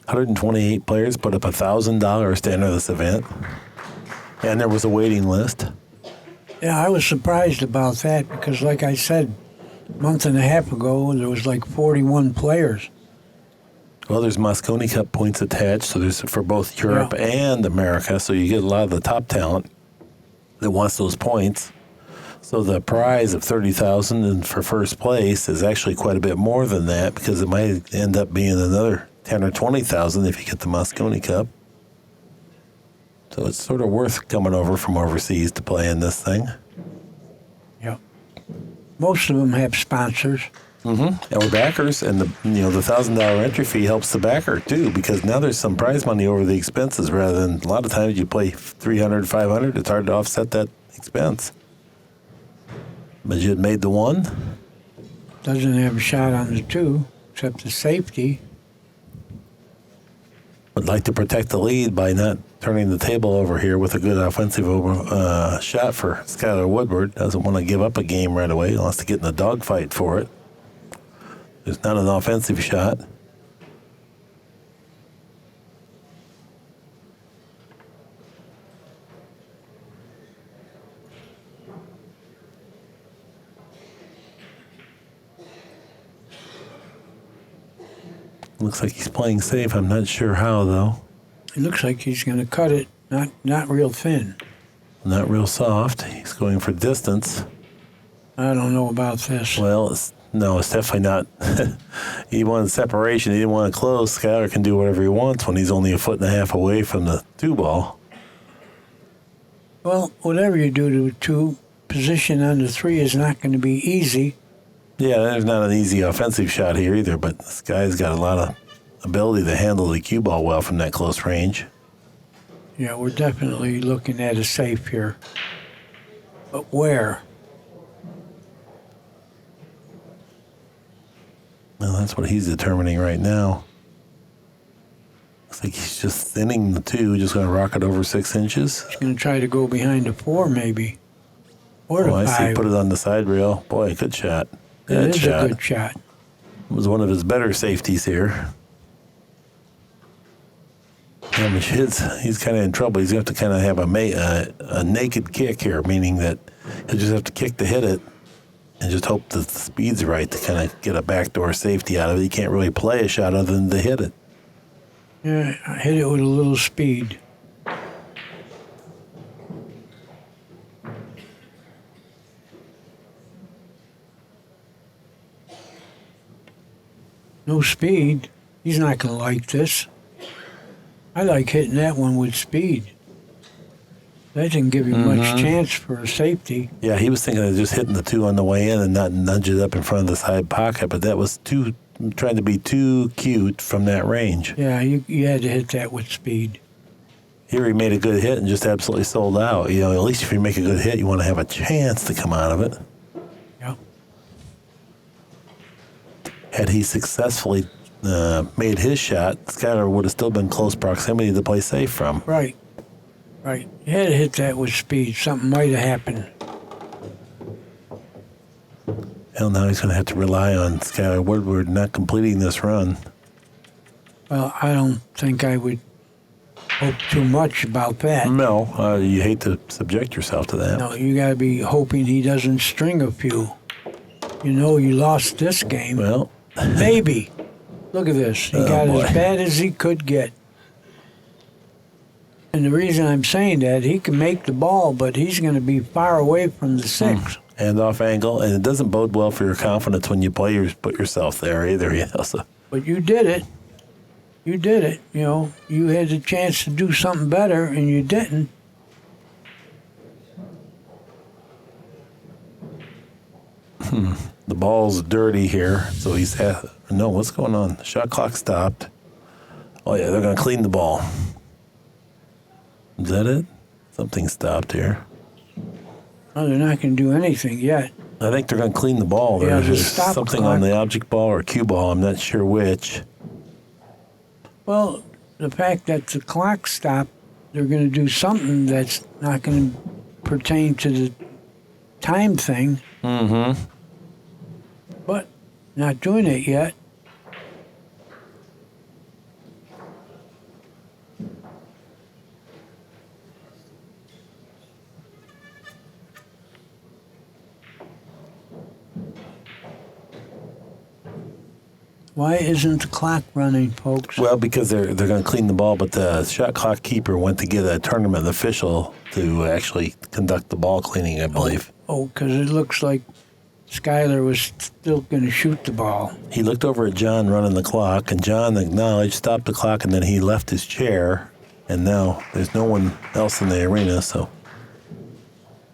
$128 players put up $1,000 to enter this event, and there was a waiting list. Yeah, I was surprised about that because, like I said, a month and a half ago, there was like 41 players. Well, there's Mosconi Cup points attached, so there's for both Europe and America, so you get a lot of the top talent that wants those points. So the prize of $30,000 and for first place is actually quite a bit more than that because it might end up being another $10,000 or $20,000 if you get the Mosconi Cup. So it's sort of worth coming over from overseas to play in this thing. Yep. Most of them have sponsors. Mm-hmm. And we're backers, and the $1,000 entry fee helps the backer too, because now there's some prize money over the expenses rather than a lot of times you play $300, $500. It's hard to offset that expense. Majid made the 1. Doesn't have a shot on the 2, except the safety. Would like to protect the lead by not turning the table over here with a good offensive shot for Skyler Woodward. Doesn't want to give up a game right away. He wants to get in a dogfight for it. There's not an offensive shot. Looks like he's playing safe. I'm not sure how, though. It looks like he's going to cut it, not real thin. Not real soft. He's going for distance. I don't know about this. Well, it's definitely not. He wanted separation. He didn't want to close. Skyler can do whatever he wants when he's only 1.5 feet away from the 2-ball. Well, whatever you do to 2, position on the 3 is not going to be easy. Yeah, there's not an easy offensive shot here either, but this guy's got a lot of ability to handle the cue ball well from that close range. Yeah, we're definitely looking at a safe here. But where? Well, that's what he's determining right now. Looks like he's just thinning the 2, just going to rock it over 6 inches. He's going to try to go behind the 4, maybe. Or the 5. I see. Put it on the side rail. Boy, good shot. It is a good shot. It was one of his better safeties here. Yeah, he's kind of in trouble. He's going to have to kind of have a naked kick here, meaning that he'll just have to kick to hit it and just hope that the speed's right to kind of get a backdoor safety out of it. He can't really play a shot other than to hit it. Yeah, I hit it with a little speed. No speed. He's not going to like this. I like hitting that one with speed. That didn't give you much chance for a safety. Yeah, he was thinking of just hitting the 2 on the way in and not nudge it up in front of the side pocket, but that was trying to be too cute from that range. Yeah, you had to hit that with speed. Here he made a good hit and just absolutely sold out. At least if you make a good hit, you want to have a chance to come out of it. Yeah. Had he successfully made his shot, Skyler would have still been close proximity to play safe from. Right. You had to hit that with speed. Something might have happened. Hell, now he's going to have to rely on Skyler Woodward not completing this run. Well, I don't think I would hope too much about that. No, you hate to subject yourself to that. No, you got to be hoping he doesn't string a few. You lost this game. Well, Maybe. Look at this. He got as bad as he could get. And the reason I'm saying that, he can make the ball, but he's going to be far away from the 6. handoff angle, and it doesn't bode well for your confidence when you put yourself there either. So. But you did it. You did it. You had the chance to do something better, and you didn't. The ball's dirty here, so no, what's going on? The shot clock stopped. Oh, yeah, they're going to clean the ball. Is that it? Something stopped here. No, they're not going to do anything yet. I think they're going to clean the ball. Yeah, There's just stop something clock. on the object ball or cue ball. I'm not sure which. Well, the fact that the clock stopped, they're going to do something that's not going to pertain to the time thing. Mm-hmm. But not doing it yet. Why isn't the clock running, folks? Well, because they're going to clean the ball, but the shot clock keeper went to get a tournament official to actually conduct the ball cleaning, I believe. Oh, because it looks like Skyler was still going to shoot the ball. He looked over at John running the clock, and John acknowledged, stopped the clock, and then he left his chair. And now there's no one else in the arena, so.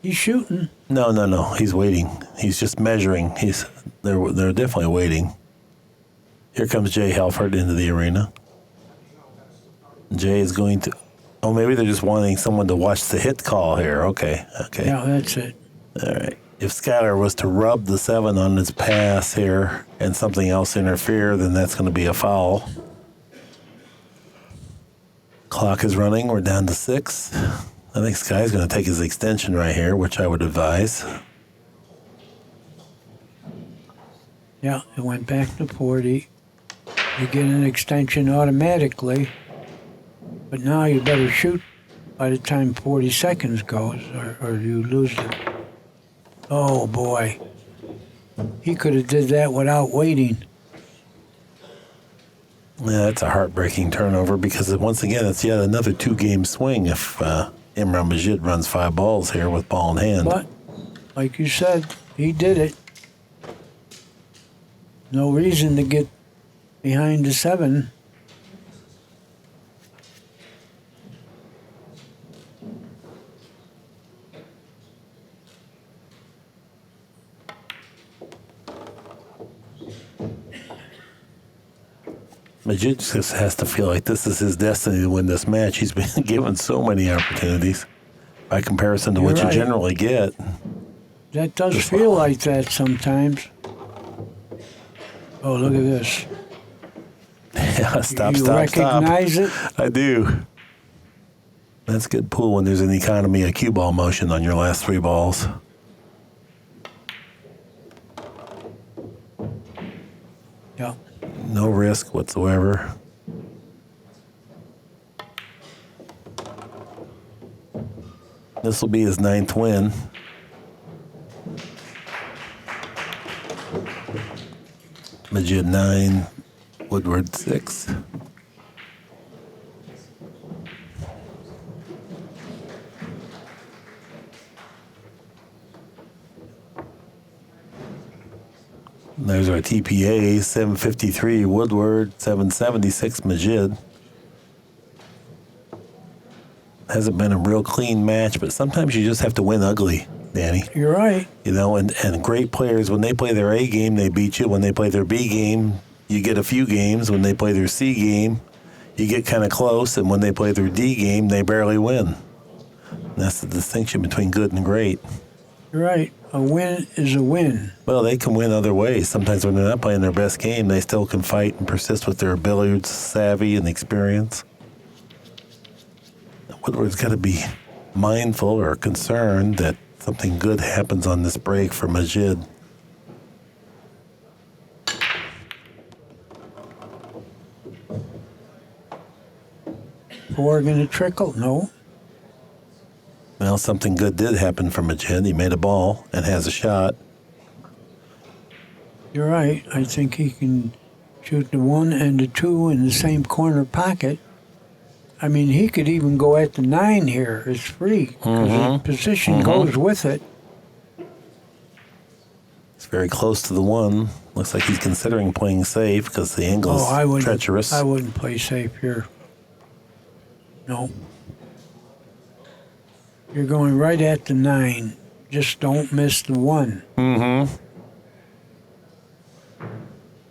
He's shooting. No. He's waiting. He's just measuring. They're definitely waiting. Here comes Jay Halford into the arena. Jay is going to. Oh, maybe they're just wanting someone to watch the hit call here. Okay. Yeah, that's it. All right. If Skyler was to rub the 7 on his pass here and something else interfere, then that's going to be a foul. Clock is running. We're down to 6. I think Sky's going to take his extension right here, which I would advise. Yeah, it went back to 40. You get an extension automatically, but now you better shoot by the time 40 seconds goes, or you lose it. Oh, boy. He could have did that without waiting. Yeah, that's a heartbreaking turnover because, once again, it's yet another 2-game swing if Imran Majid runs 5 balls here with ball in hand. But, like you said, he did it. No reason to get behind the 7. Majid just has to feel like this is his destiny to win this match. He's been given so many opportunities by comparison to You're what you right. generally get. That does feel like that sometimes. Oh, look at this. Yeah, stop. You recognize it? I do. That's good pool when there's an economy of cue ball motion on your last 3 balls. Yeah. No risk whatsoever. This will be his 9th win. Majid 9, Woodward 6. There's our TPA, 753 Woodward, 776 Majid. Hasn't been a real clean match, but sometimes you just have to win ugly, Danny. You're right. You know, and great players, when they play their A game, they beat you. When they play their B game, you get a few games. When they play their C game, you get kind of close. And when they play their D game, they barely win. And that's the distinction between good and great. You're right. A win is a win. Well, they can win other ways. Sometimes when they're not playing their best game, they still can fight and persist with their billiards savvy and experience. Woodward's got to be mindful or concerned that something good happens on this break for Majid. Four going to trickle? No. Well, something good did happen for Majid. He made a ball and has a shot. You're right. I think he can shoot the 1 and the 2 in the same corner pocket. I mean, he could even go at the 9 here. It's free because his position goes with it. It's very close to the one. Looks like he's considering playing safe because the angle's treacherous. I wouldn't play safe here. No. You're going right at the 9. Just don't miss the 1. Mm-hmm.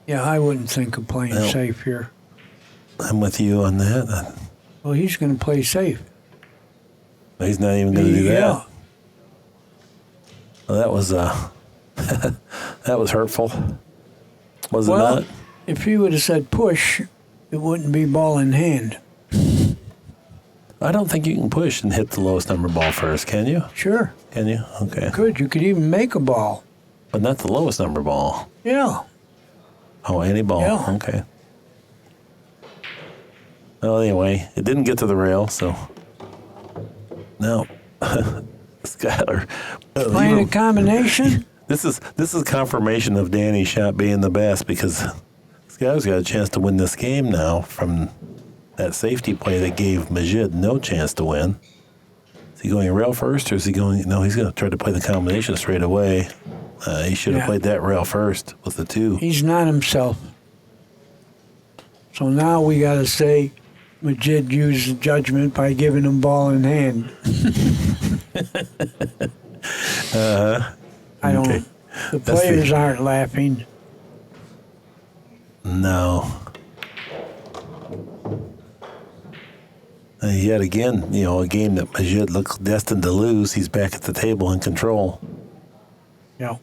Yeah, I wouldn't think of playing safe here. I'm with you on that. Well, he's going to play safe. He's not even going to do that. Yeah. Well, that was that was hurtful. Was it not? If he would have said push, it wouldn't be ball in hand. I don't think you can push and hit the lowest number ball first, can you? Sure. Can you? Okay. You could even make a ball. But not the lowest number ball. Yeah. Oh, any ball. Yeah. Okay. Well, anyway, it didn't get to the rail, so no. Skyler. Playing a combination? This is confirmation of Danny's shot being the best because Skyler's got a chance to win this game now from that safety play that gave Majid no chance to win. Is he going rail first or is he going... No, he's going to try to play the combination straight away. He should have played that rail first with the 2. He's not himself. So now we got to say Majid used judgment by giving him ball in hand. I don't... Okay. The players aren't laughing. No. Yet again, a game that Majid looks destined to lose. He's back at the table in control. Yeah.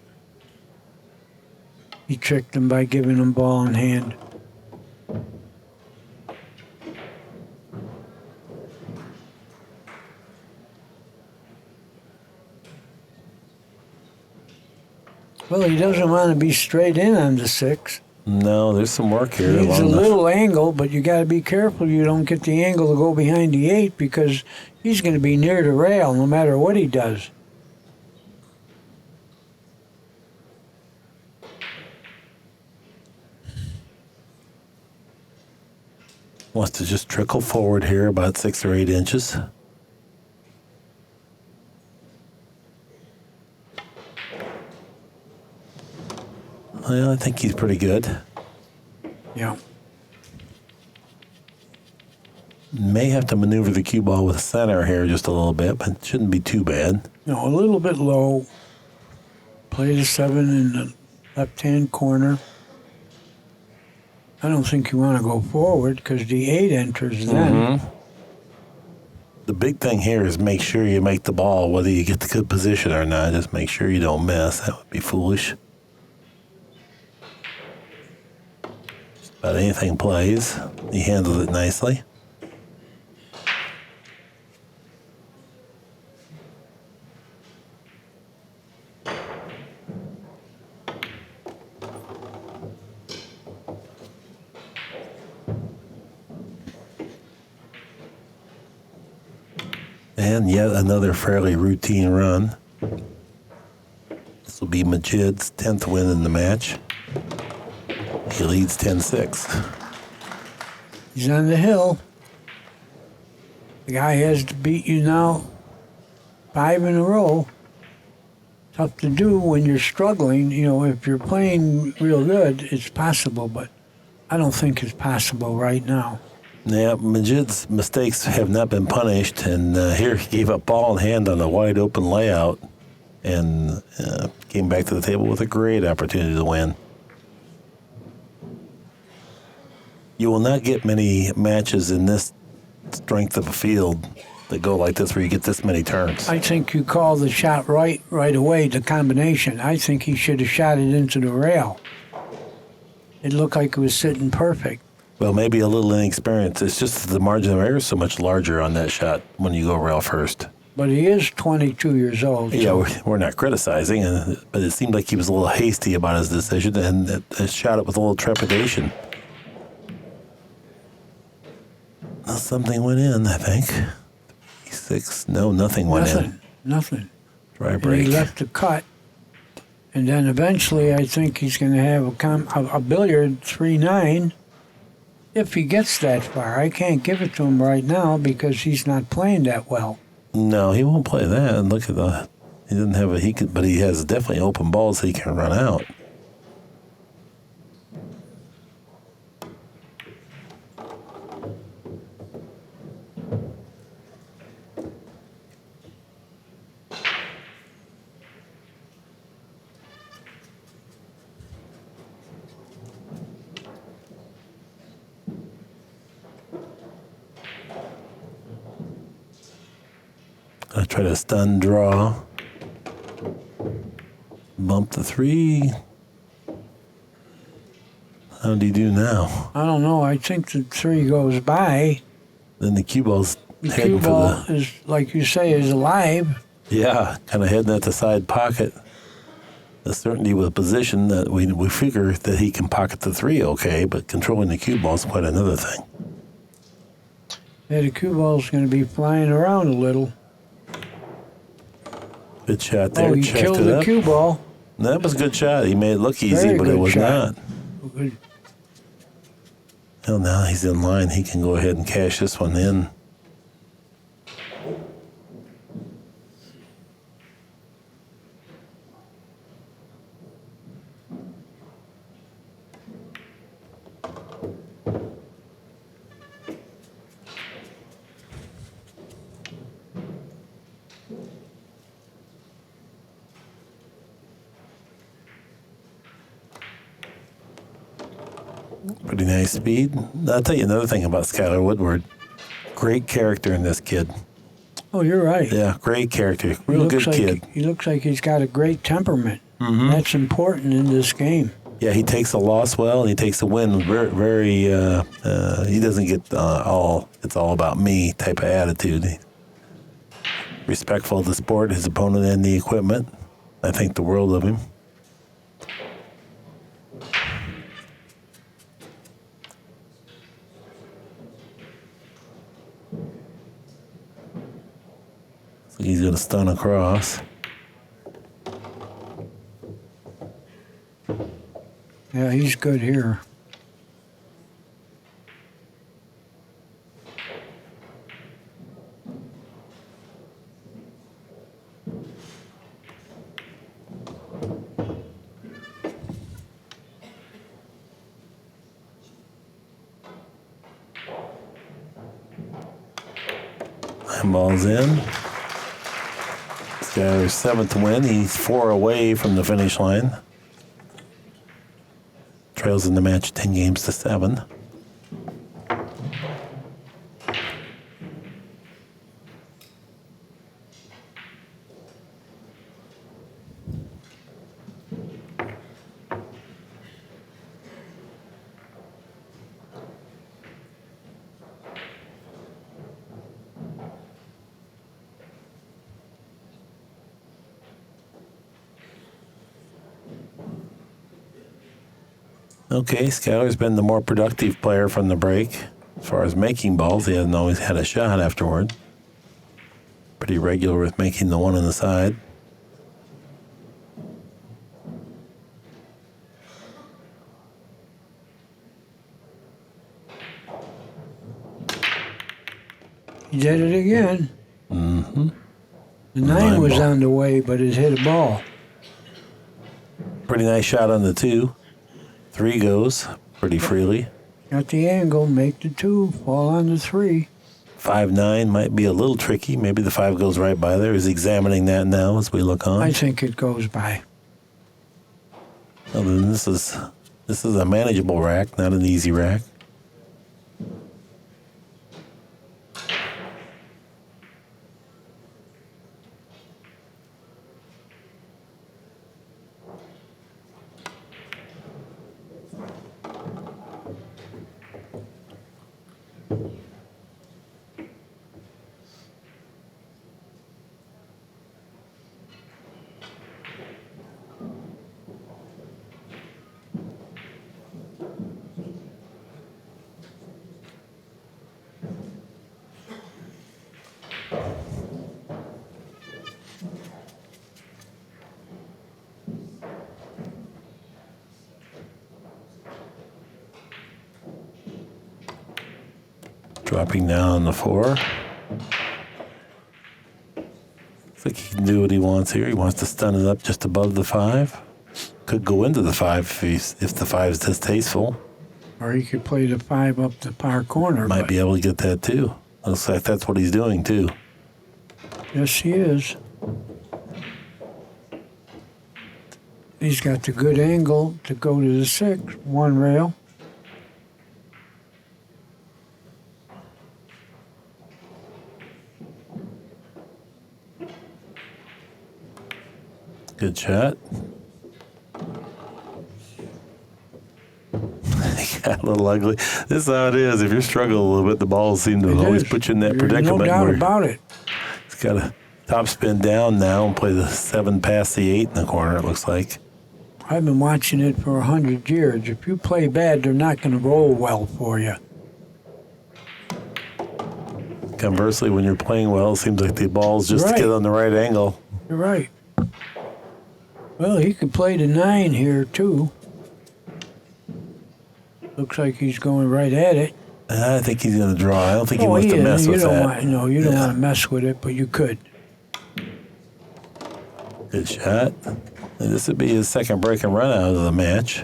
He tricked him by giving him ball in hand. Well, he doesn't want to be straight in on the 6. No, there's some work here. He needs a little angle, but you got to be careful you don't get the angle to go behind the 8 because he's going to be near the rail no matter what he does. Wants to just trickle forward here about 6 or 8 inches. Well, I think he's pretty good. Yeah. May have to maneuver the cue ball with center here just a little bit, but it shouldn't be too bad. No, a little bit low. Play the 7 in the left-hand corner. I don't think you want to go forward because the 8 enters then. The big thing here is make sure you make the ball, whether you get the good position or not. Just make sure you don't miss. That would be foolish. Just about anything plays. He handled it nicely. And yet another fairly routine run. This will be Majid's 10th win in the match. He leads 10-6. He's on the hill. The guy has to beat you now 5 in a row. Tough to do when you're struggling. If you're playing real good, it's possible, but I don't think it's possible right now. Yeah, Majid's mistakes have not been punished, and here he gave up ball in hand on a wide open layout and came back to the table with a great opportunity to win. You will not get many matches in this strength of a field that go like this where you get this many turns. I think you call the shot right away, the combination. I think he should have shot it into the rail. It looked like it was sitting perfect. Well, maybe a little inexperience. It's just that the margin of error is so much larger on that shot when you go rail first. But he is 22 years old. Yeah, we're not criticizing, but it seemed like he was a little hasty about his decision and shot it with a little trepidation. Well, something went in, I think. 6. No, nothing went in. Nothing. Dry And break. he left the cut. And then eventually I think he's going to have a billiard 3-9 if he gets that far. I can't give it to him right now because he's not playing that well. No, he won't play that. And look at He doesn't have but he has definitely open balls he can run out. I try to stun draw. Bump the 3. How do you do now? I don't know. I think the 3 goes by. Then the cue ball's The heading cue for ball the... is, like you say, is alive. Yeah, kind of heading at the side pocket. The certainty with position that we figure that he can pocket the 3 okay, but controlling the cue ball is quite another thing. Yeah, the cue ball's going to be flying around a little. Good shot there. Oh, he Checked killed it the up. cue ball. That was a good shot. He made it look easy, Very but it good was shot. not. Good. Well, now he's in line. He can go ahead and cash this one in. Pretty nice speed. I'll tell you another thing about Skyler Woodward. Great character in this kid. Oh, you're right. Yeah, great character. Real good kid. He looks like he's got a great temperament. Mm-hmm. That's important in this game. Yeah, he takes a loss well, and he takes a win very, very. He doesn't get it's all about me type of attitude. Respectful of the sport, his opponent, and the equipment. I think the world of him. So he's going to stun across. Yeah, he's good here. Ball's in. Skyler's 7th win. He's 4 away from the finish line. Trails in the match 10 games to 7. Okay, Skyler's been the more productive player from the break. As far as making balls, he hasn't always had a shot afterward. Pretty regular with making the one on the side. He did it again. Mm-hmm. The 9 was on the way, but it hit a ball. Pretty nice shot on the 2. 3 goes pretty freely. Got the angle, make the 2, fall on the 3. 5-9 might be a little tricky. Maybe the 5 goes right by there. He's examining that now as we look on. I think it goes by. Well, then this is a manageable rack, not an easy rack. Dropping down on the 4. Looks like he can do what he wants here. He wants to stun it up just above the 5. Could go into the 5 if the 5 is distasteful. Or he could play the 5 up the far corner. Might be able to get that too. Looks like that's what he's doing too. Yes, he is. He's got the good angle to go to the 6, 1 rail. Good shot. Got a little ugly. This is how it is. If you're struggling a little bit, the balls seem to always put you in that predicament. No doubt about it. He's got to top spin down now and play the 7 past the 8 in the corner, it looks like. I've been watching it for 100 years. If you play bad, they're not going to roll well for you. Conversely, when you're playing well, it seems like the balls just Right. get on the right angle. You're right. Well, he could play the 9 here, too. Looks like he's going right at it. I think he's going to draw. I don't think he wants to mess with that. You don't want to mess with it, but you could. Good shot. And this would be his second break and run out of the match.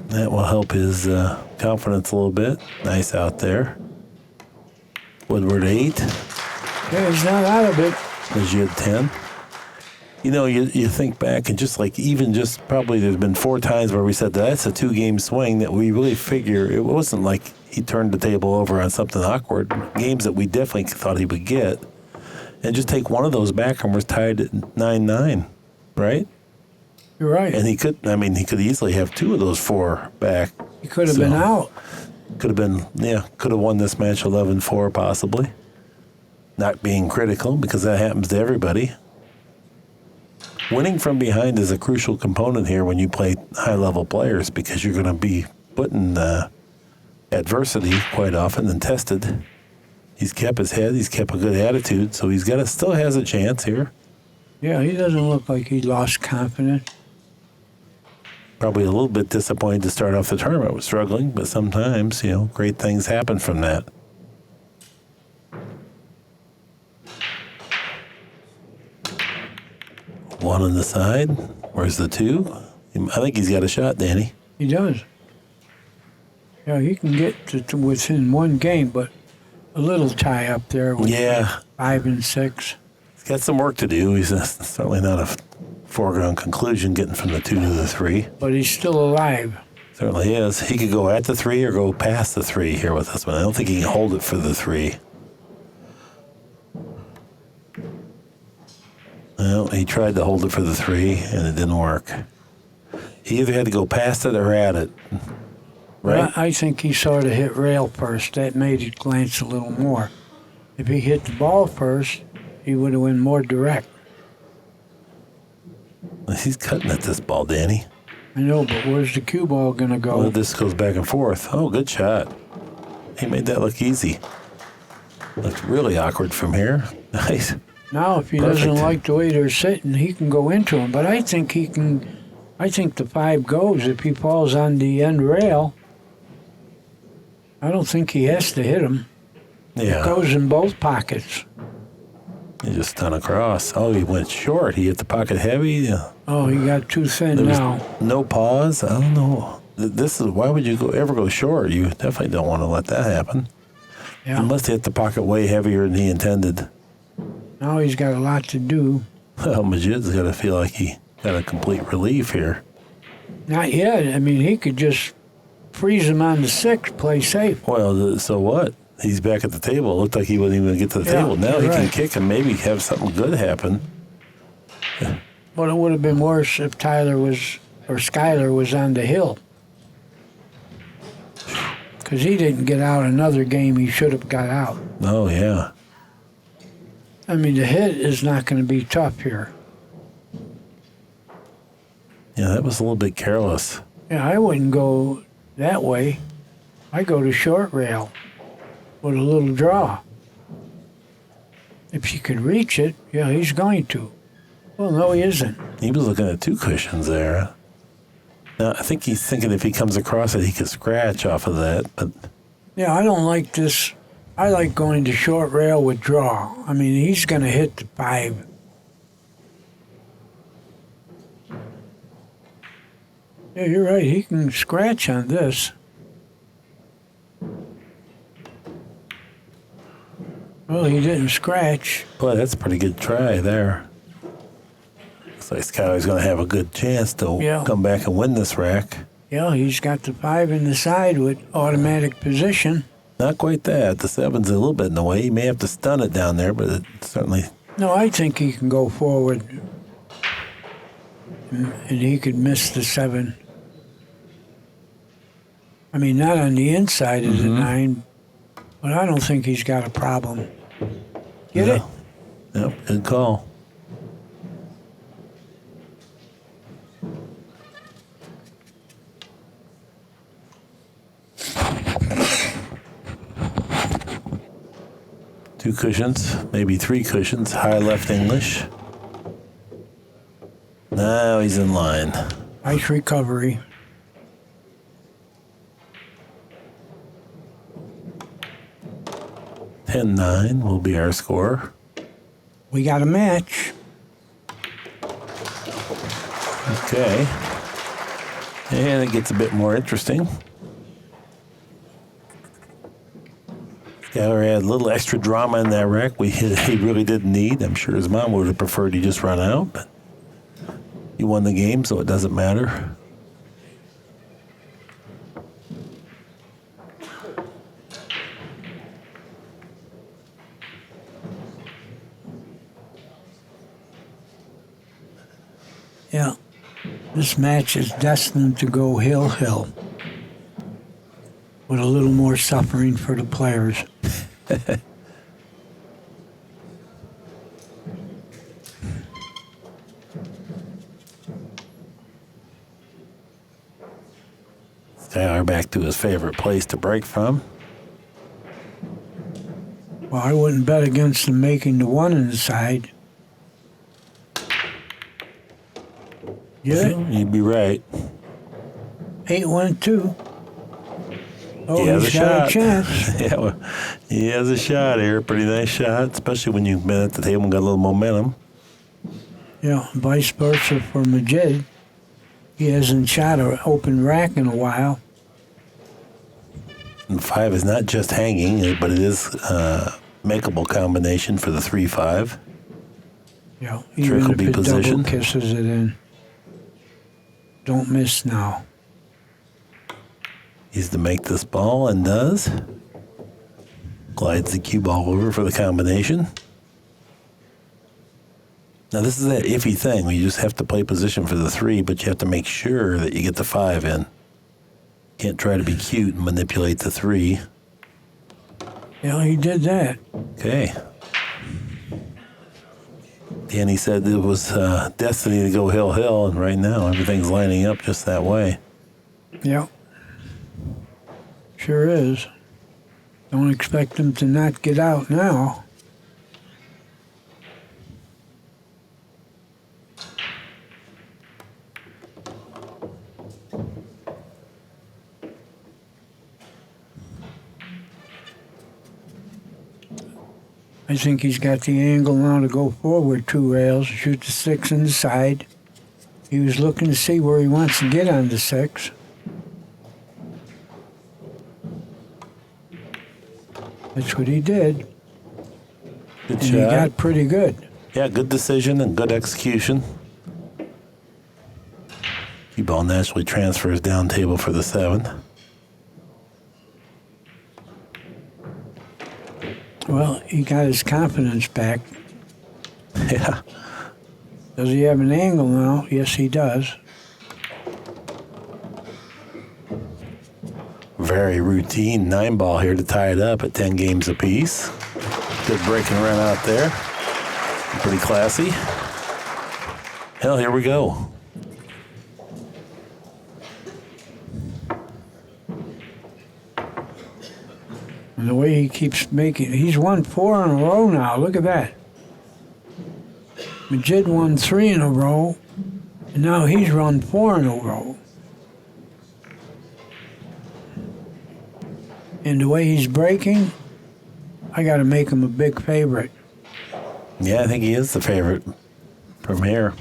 That will help his confidence a little bit. Nice out there. Woodward 8. Yeah, he's not out of it. Majid 10. You know, you think back and just probably there's been 4 times where we said that's a 2-game swing that we really figure it wasn't like he turned the table over on something awkward. Games that we definitely thought he would get. And just take one of those back and we're tied at 9-9, right? You're right. And he could easily have 2 of those 4 back. He could have been out. Could have won this match 11-4 possibly. Not being critical because that happens to everybody. Winning from behind is a crucial component here when you play high-level players because you're going to be put in adversity quite often and tested. He's kept his head. He's kept a good attitude, so still has a chance here. Yeah, he doesn't look like he lost confidence. Probably a little bit disappointed to start off the tournament with struggling, but sometimes, great things happen from that. One on the side. Where's the 2? I think he's got a shot, Danny. He does. Yeah, he can get to within 1 game, but a little tie up there with 5 and 6. He's got some work to do. He's certainly not a foregone conclusion getting from the 2 to the 3. But he's still alive. Certainly is. He could go at the 3 or go past the 3 here with this one. I don't think he can hold it for the 3. Well, he tried to hold it for the 3, and it didn't work. He either had to go past it or at it, right? Well, I think he sort of hit rail first. That made it glance a little more. If he hit the ball first, he would have went more direct. He's cutting at this ball, Danny. I know, but where's the cue ball going to go? Well, this goes back and forth. Oh, good shot. He made that look easy. Looked really awkward from here. Nice. Now, if he doesn't like the way they're sitting, he can go into them. But I think he can. I think the 5 goes if he falls on the end rail. I don't think he has to hit him. Yeah. It goes in both pockets. He just done across. Oh, he went short. He hit the pocket heavy. Oh, he got too thin There was now. no pause. I don't know. Why would you ever go short? You definitely don't want to let that happen. Yeah. He must have hit the pocket way heavier than he intended. Now he's got a lot to do. Well, Majid's got to feel like he got a complete relief here. Not yet. I mean, he could just freeze him on the 6, play safe. Well, so what? He's back at the table. It looked like he wasn't even going to get to the table. Now he can kick and maybe have something good happen. But it would have been worse if Skyler was on the hill. Because he didn't get out another game he should have got out. Oh, yeah. I mean, the hit is not going to be tough here. Yeah, that was a little bit careless. Yeah, I wouldn't go that way. I go to short rail with a little draw. If he could reach it, yeah, he's going to. Well, no, he isn't. He was looking at 2 cushions there. Now, I think he's thinking if he comes across it, he could scratch off of that. But Yeah, I don't like this. I like going to short rail with draw. I mean, he's going to hit the 5. Yeah, you're right. He can scratch on this. Well, he didn't scratch. boy, that's a pretty good try there. Looks like Skyler's going to have a good chance to come back and win this rack. Yeah, he's got the 5 in the side with automatic position. Not quite that. The 7's a little bit in the way. He may have to stun it down there, but it certainly... No, I think he can go forward. And he could miss the 7. I mean, not on the inside of the 9, but I don't think he's got a problem. Get it? Yep, good call. Two cushions, maybe 3 cushions, high left English. Now he's in line. Nice recovery. $10-9 will be our score. We got a match. Okay. And it gets a bit more interesting. Skyler had a little extra drama in that wreck he really didn't need. I'm sure his mom would have preferred he just run out, but he won the game, so it doesn't matter. Yeah. This match is destined to go hill-hill. With a little more suffering for the players. Skyler back to his favorite place to break from. Well, I wouldn't bet against him making the 1 inside. Yeah, You'd be right. 8-1-2. Oh, He has he's a got shot. a chance. Yeah, well, he has a shot here. Pretty nice shot, especially when you've been at the table and got a little momentum. Yeah, vice versa for Majid. He hasn't shot an open rack in a while. And 5 is not just hanging, but it is a makeable combination for the 3-5. Yeah, Trick even will if be it positioned. double kisses it in. Don't miss now. He's to make this ball and does. Glides the cue ball over for the combination. Now this is that iffy thing where you just have to play position for the 3, but you have to make sure that you get the 5 in. Can't try to be cute and manipulate the 3. Yeah, he did that. Okay. Danny said it was destiny to go hill-hill, and right now everything's lining up just that way. Yeah. Sure is. Don't expect him to not get out now. I think he's got the angle now to go forward 2 rails, shoot the 6 in the side. He was looking to see where he wants to get on the 6. That's what he did. Good And shot. he got pretty good. Yeah, good decision and good execution. Cue ball naturally transfers down table for the 7. Well, he got his confidence back. Yeah. Does he have an angle now? Yes, he does. Very routine 9-ball here to tie it up at 10 games apiece. Good break and run out there. Pretty classy. Hell, here we go. And the way he keeps making, he's won 4 in a row now. Look at that. Majid won 3 in a row, and now he's run 4 in a row. And the way he's breaking, I got to make him a big favorite. Yeah, I think he is the favorite from here.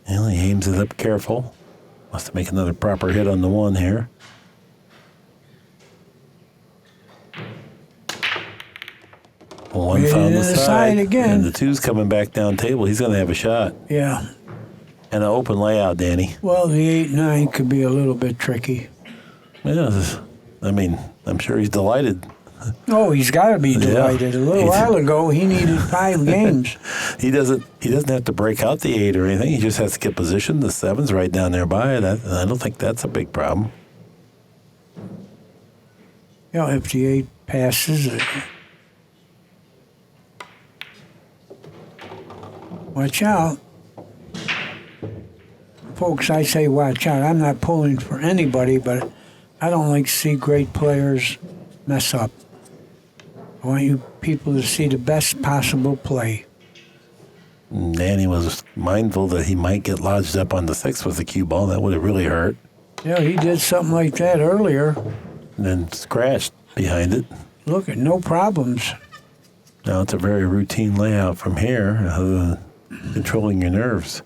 Well, he aims it up careful. Wants to make another proper hit on the one here. One found the side again. And the two's coming back down table. He's going to have a shot. Yeah. And an open layout, Danny. Well, the 8-9 could be a little bit tricky. Yeah, I mean, I'm sure he's delighted. Oh, he's got to be delighted. A little while ago, he needed 5 games. He doesn't have to break out the 8 or anything. He just has to get positioned. The 7's right down there by it. I don't think that's a big problem. Yeah, if the 8 passes, watch out. Folks, I say watch out. I'm not pulling for anybody, but I don't like to see great players mess up. I want you people to see the best possible play. Danny was mindful that he might get lodged up on the 6 with the cue ball. That would have really hurt. Yeah, he did something like that earlier. And then scratched behind it. Look, at no problems. Now it's a very routine layout from here, other than controlling your nerves.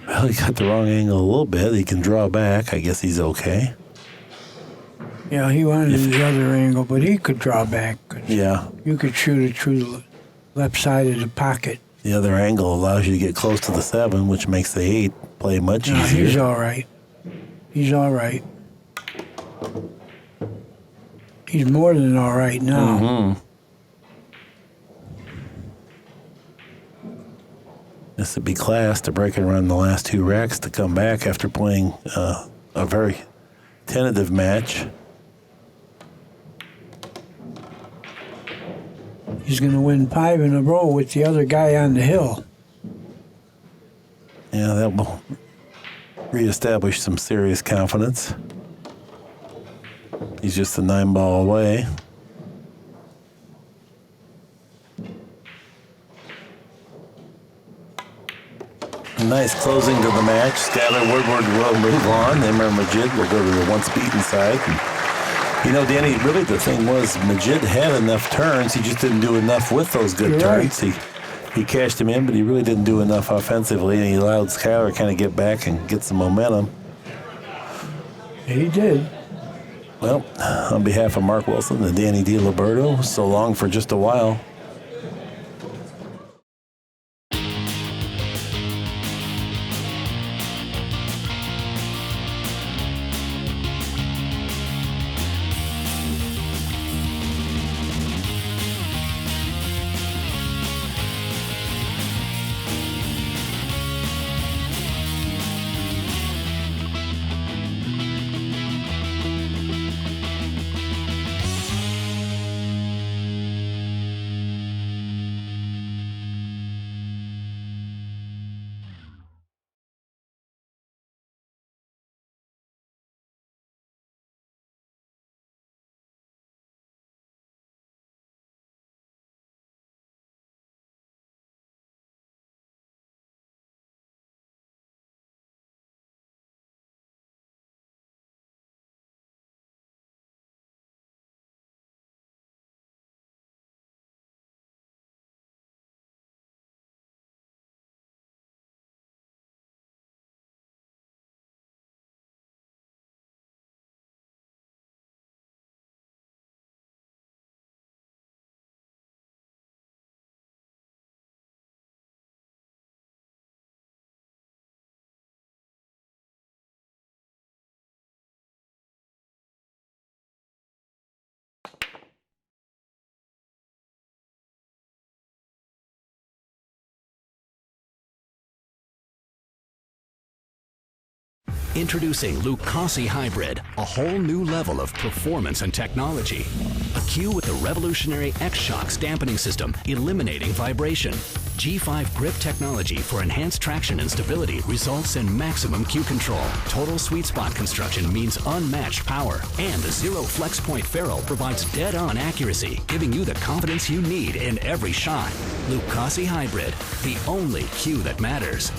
Well, he got the wrong angle a little bit. He can draw back. I guess he's okay. Yeah, he wanted the other angle, but he could draw back. Yeah. You could shoot it through the left side of the pocket. The other angle allows you to get close to the 7, which makes the 8 play much easier. He's all right. He's all right. He's more than all right now. Mm-hmm. This would be class to break and run the last 2 racks to come back after playing a very tentative match. He's going to win 5 in a row with the other guy on the hill. Yeah, that will reestablish some serious confidence. He's just a 9 ball away. Nice closing to the match. Skyler Woodward will move on. Imran Majid will go to the once beaten side. And, you know, Danny, really the thing was Majid had enough turns. He just didn't do enough with those good turns. Right. He cashed him in, but he really didn't do enough offensively, and he allowed Skyler to kind of get back and get some momentum. He did. Well, on behalf of Mark Wilson and Danny DiLiberto, so long for just a while. Introducing Lucasi Hybrid, a whole new level of performance and technology. A cue with the revolutionary X-Shocks dampening system, eliminating vibration. G5 grip technology for enhanced traction and stability results in maximum cue control. Total sweet spot construction means unmatched power. And the Zero Flex Point ferrule provides dead-on accuracy, giving you the confidence you need in every shot. Lucasi Hybrid, the only cue that matters.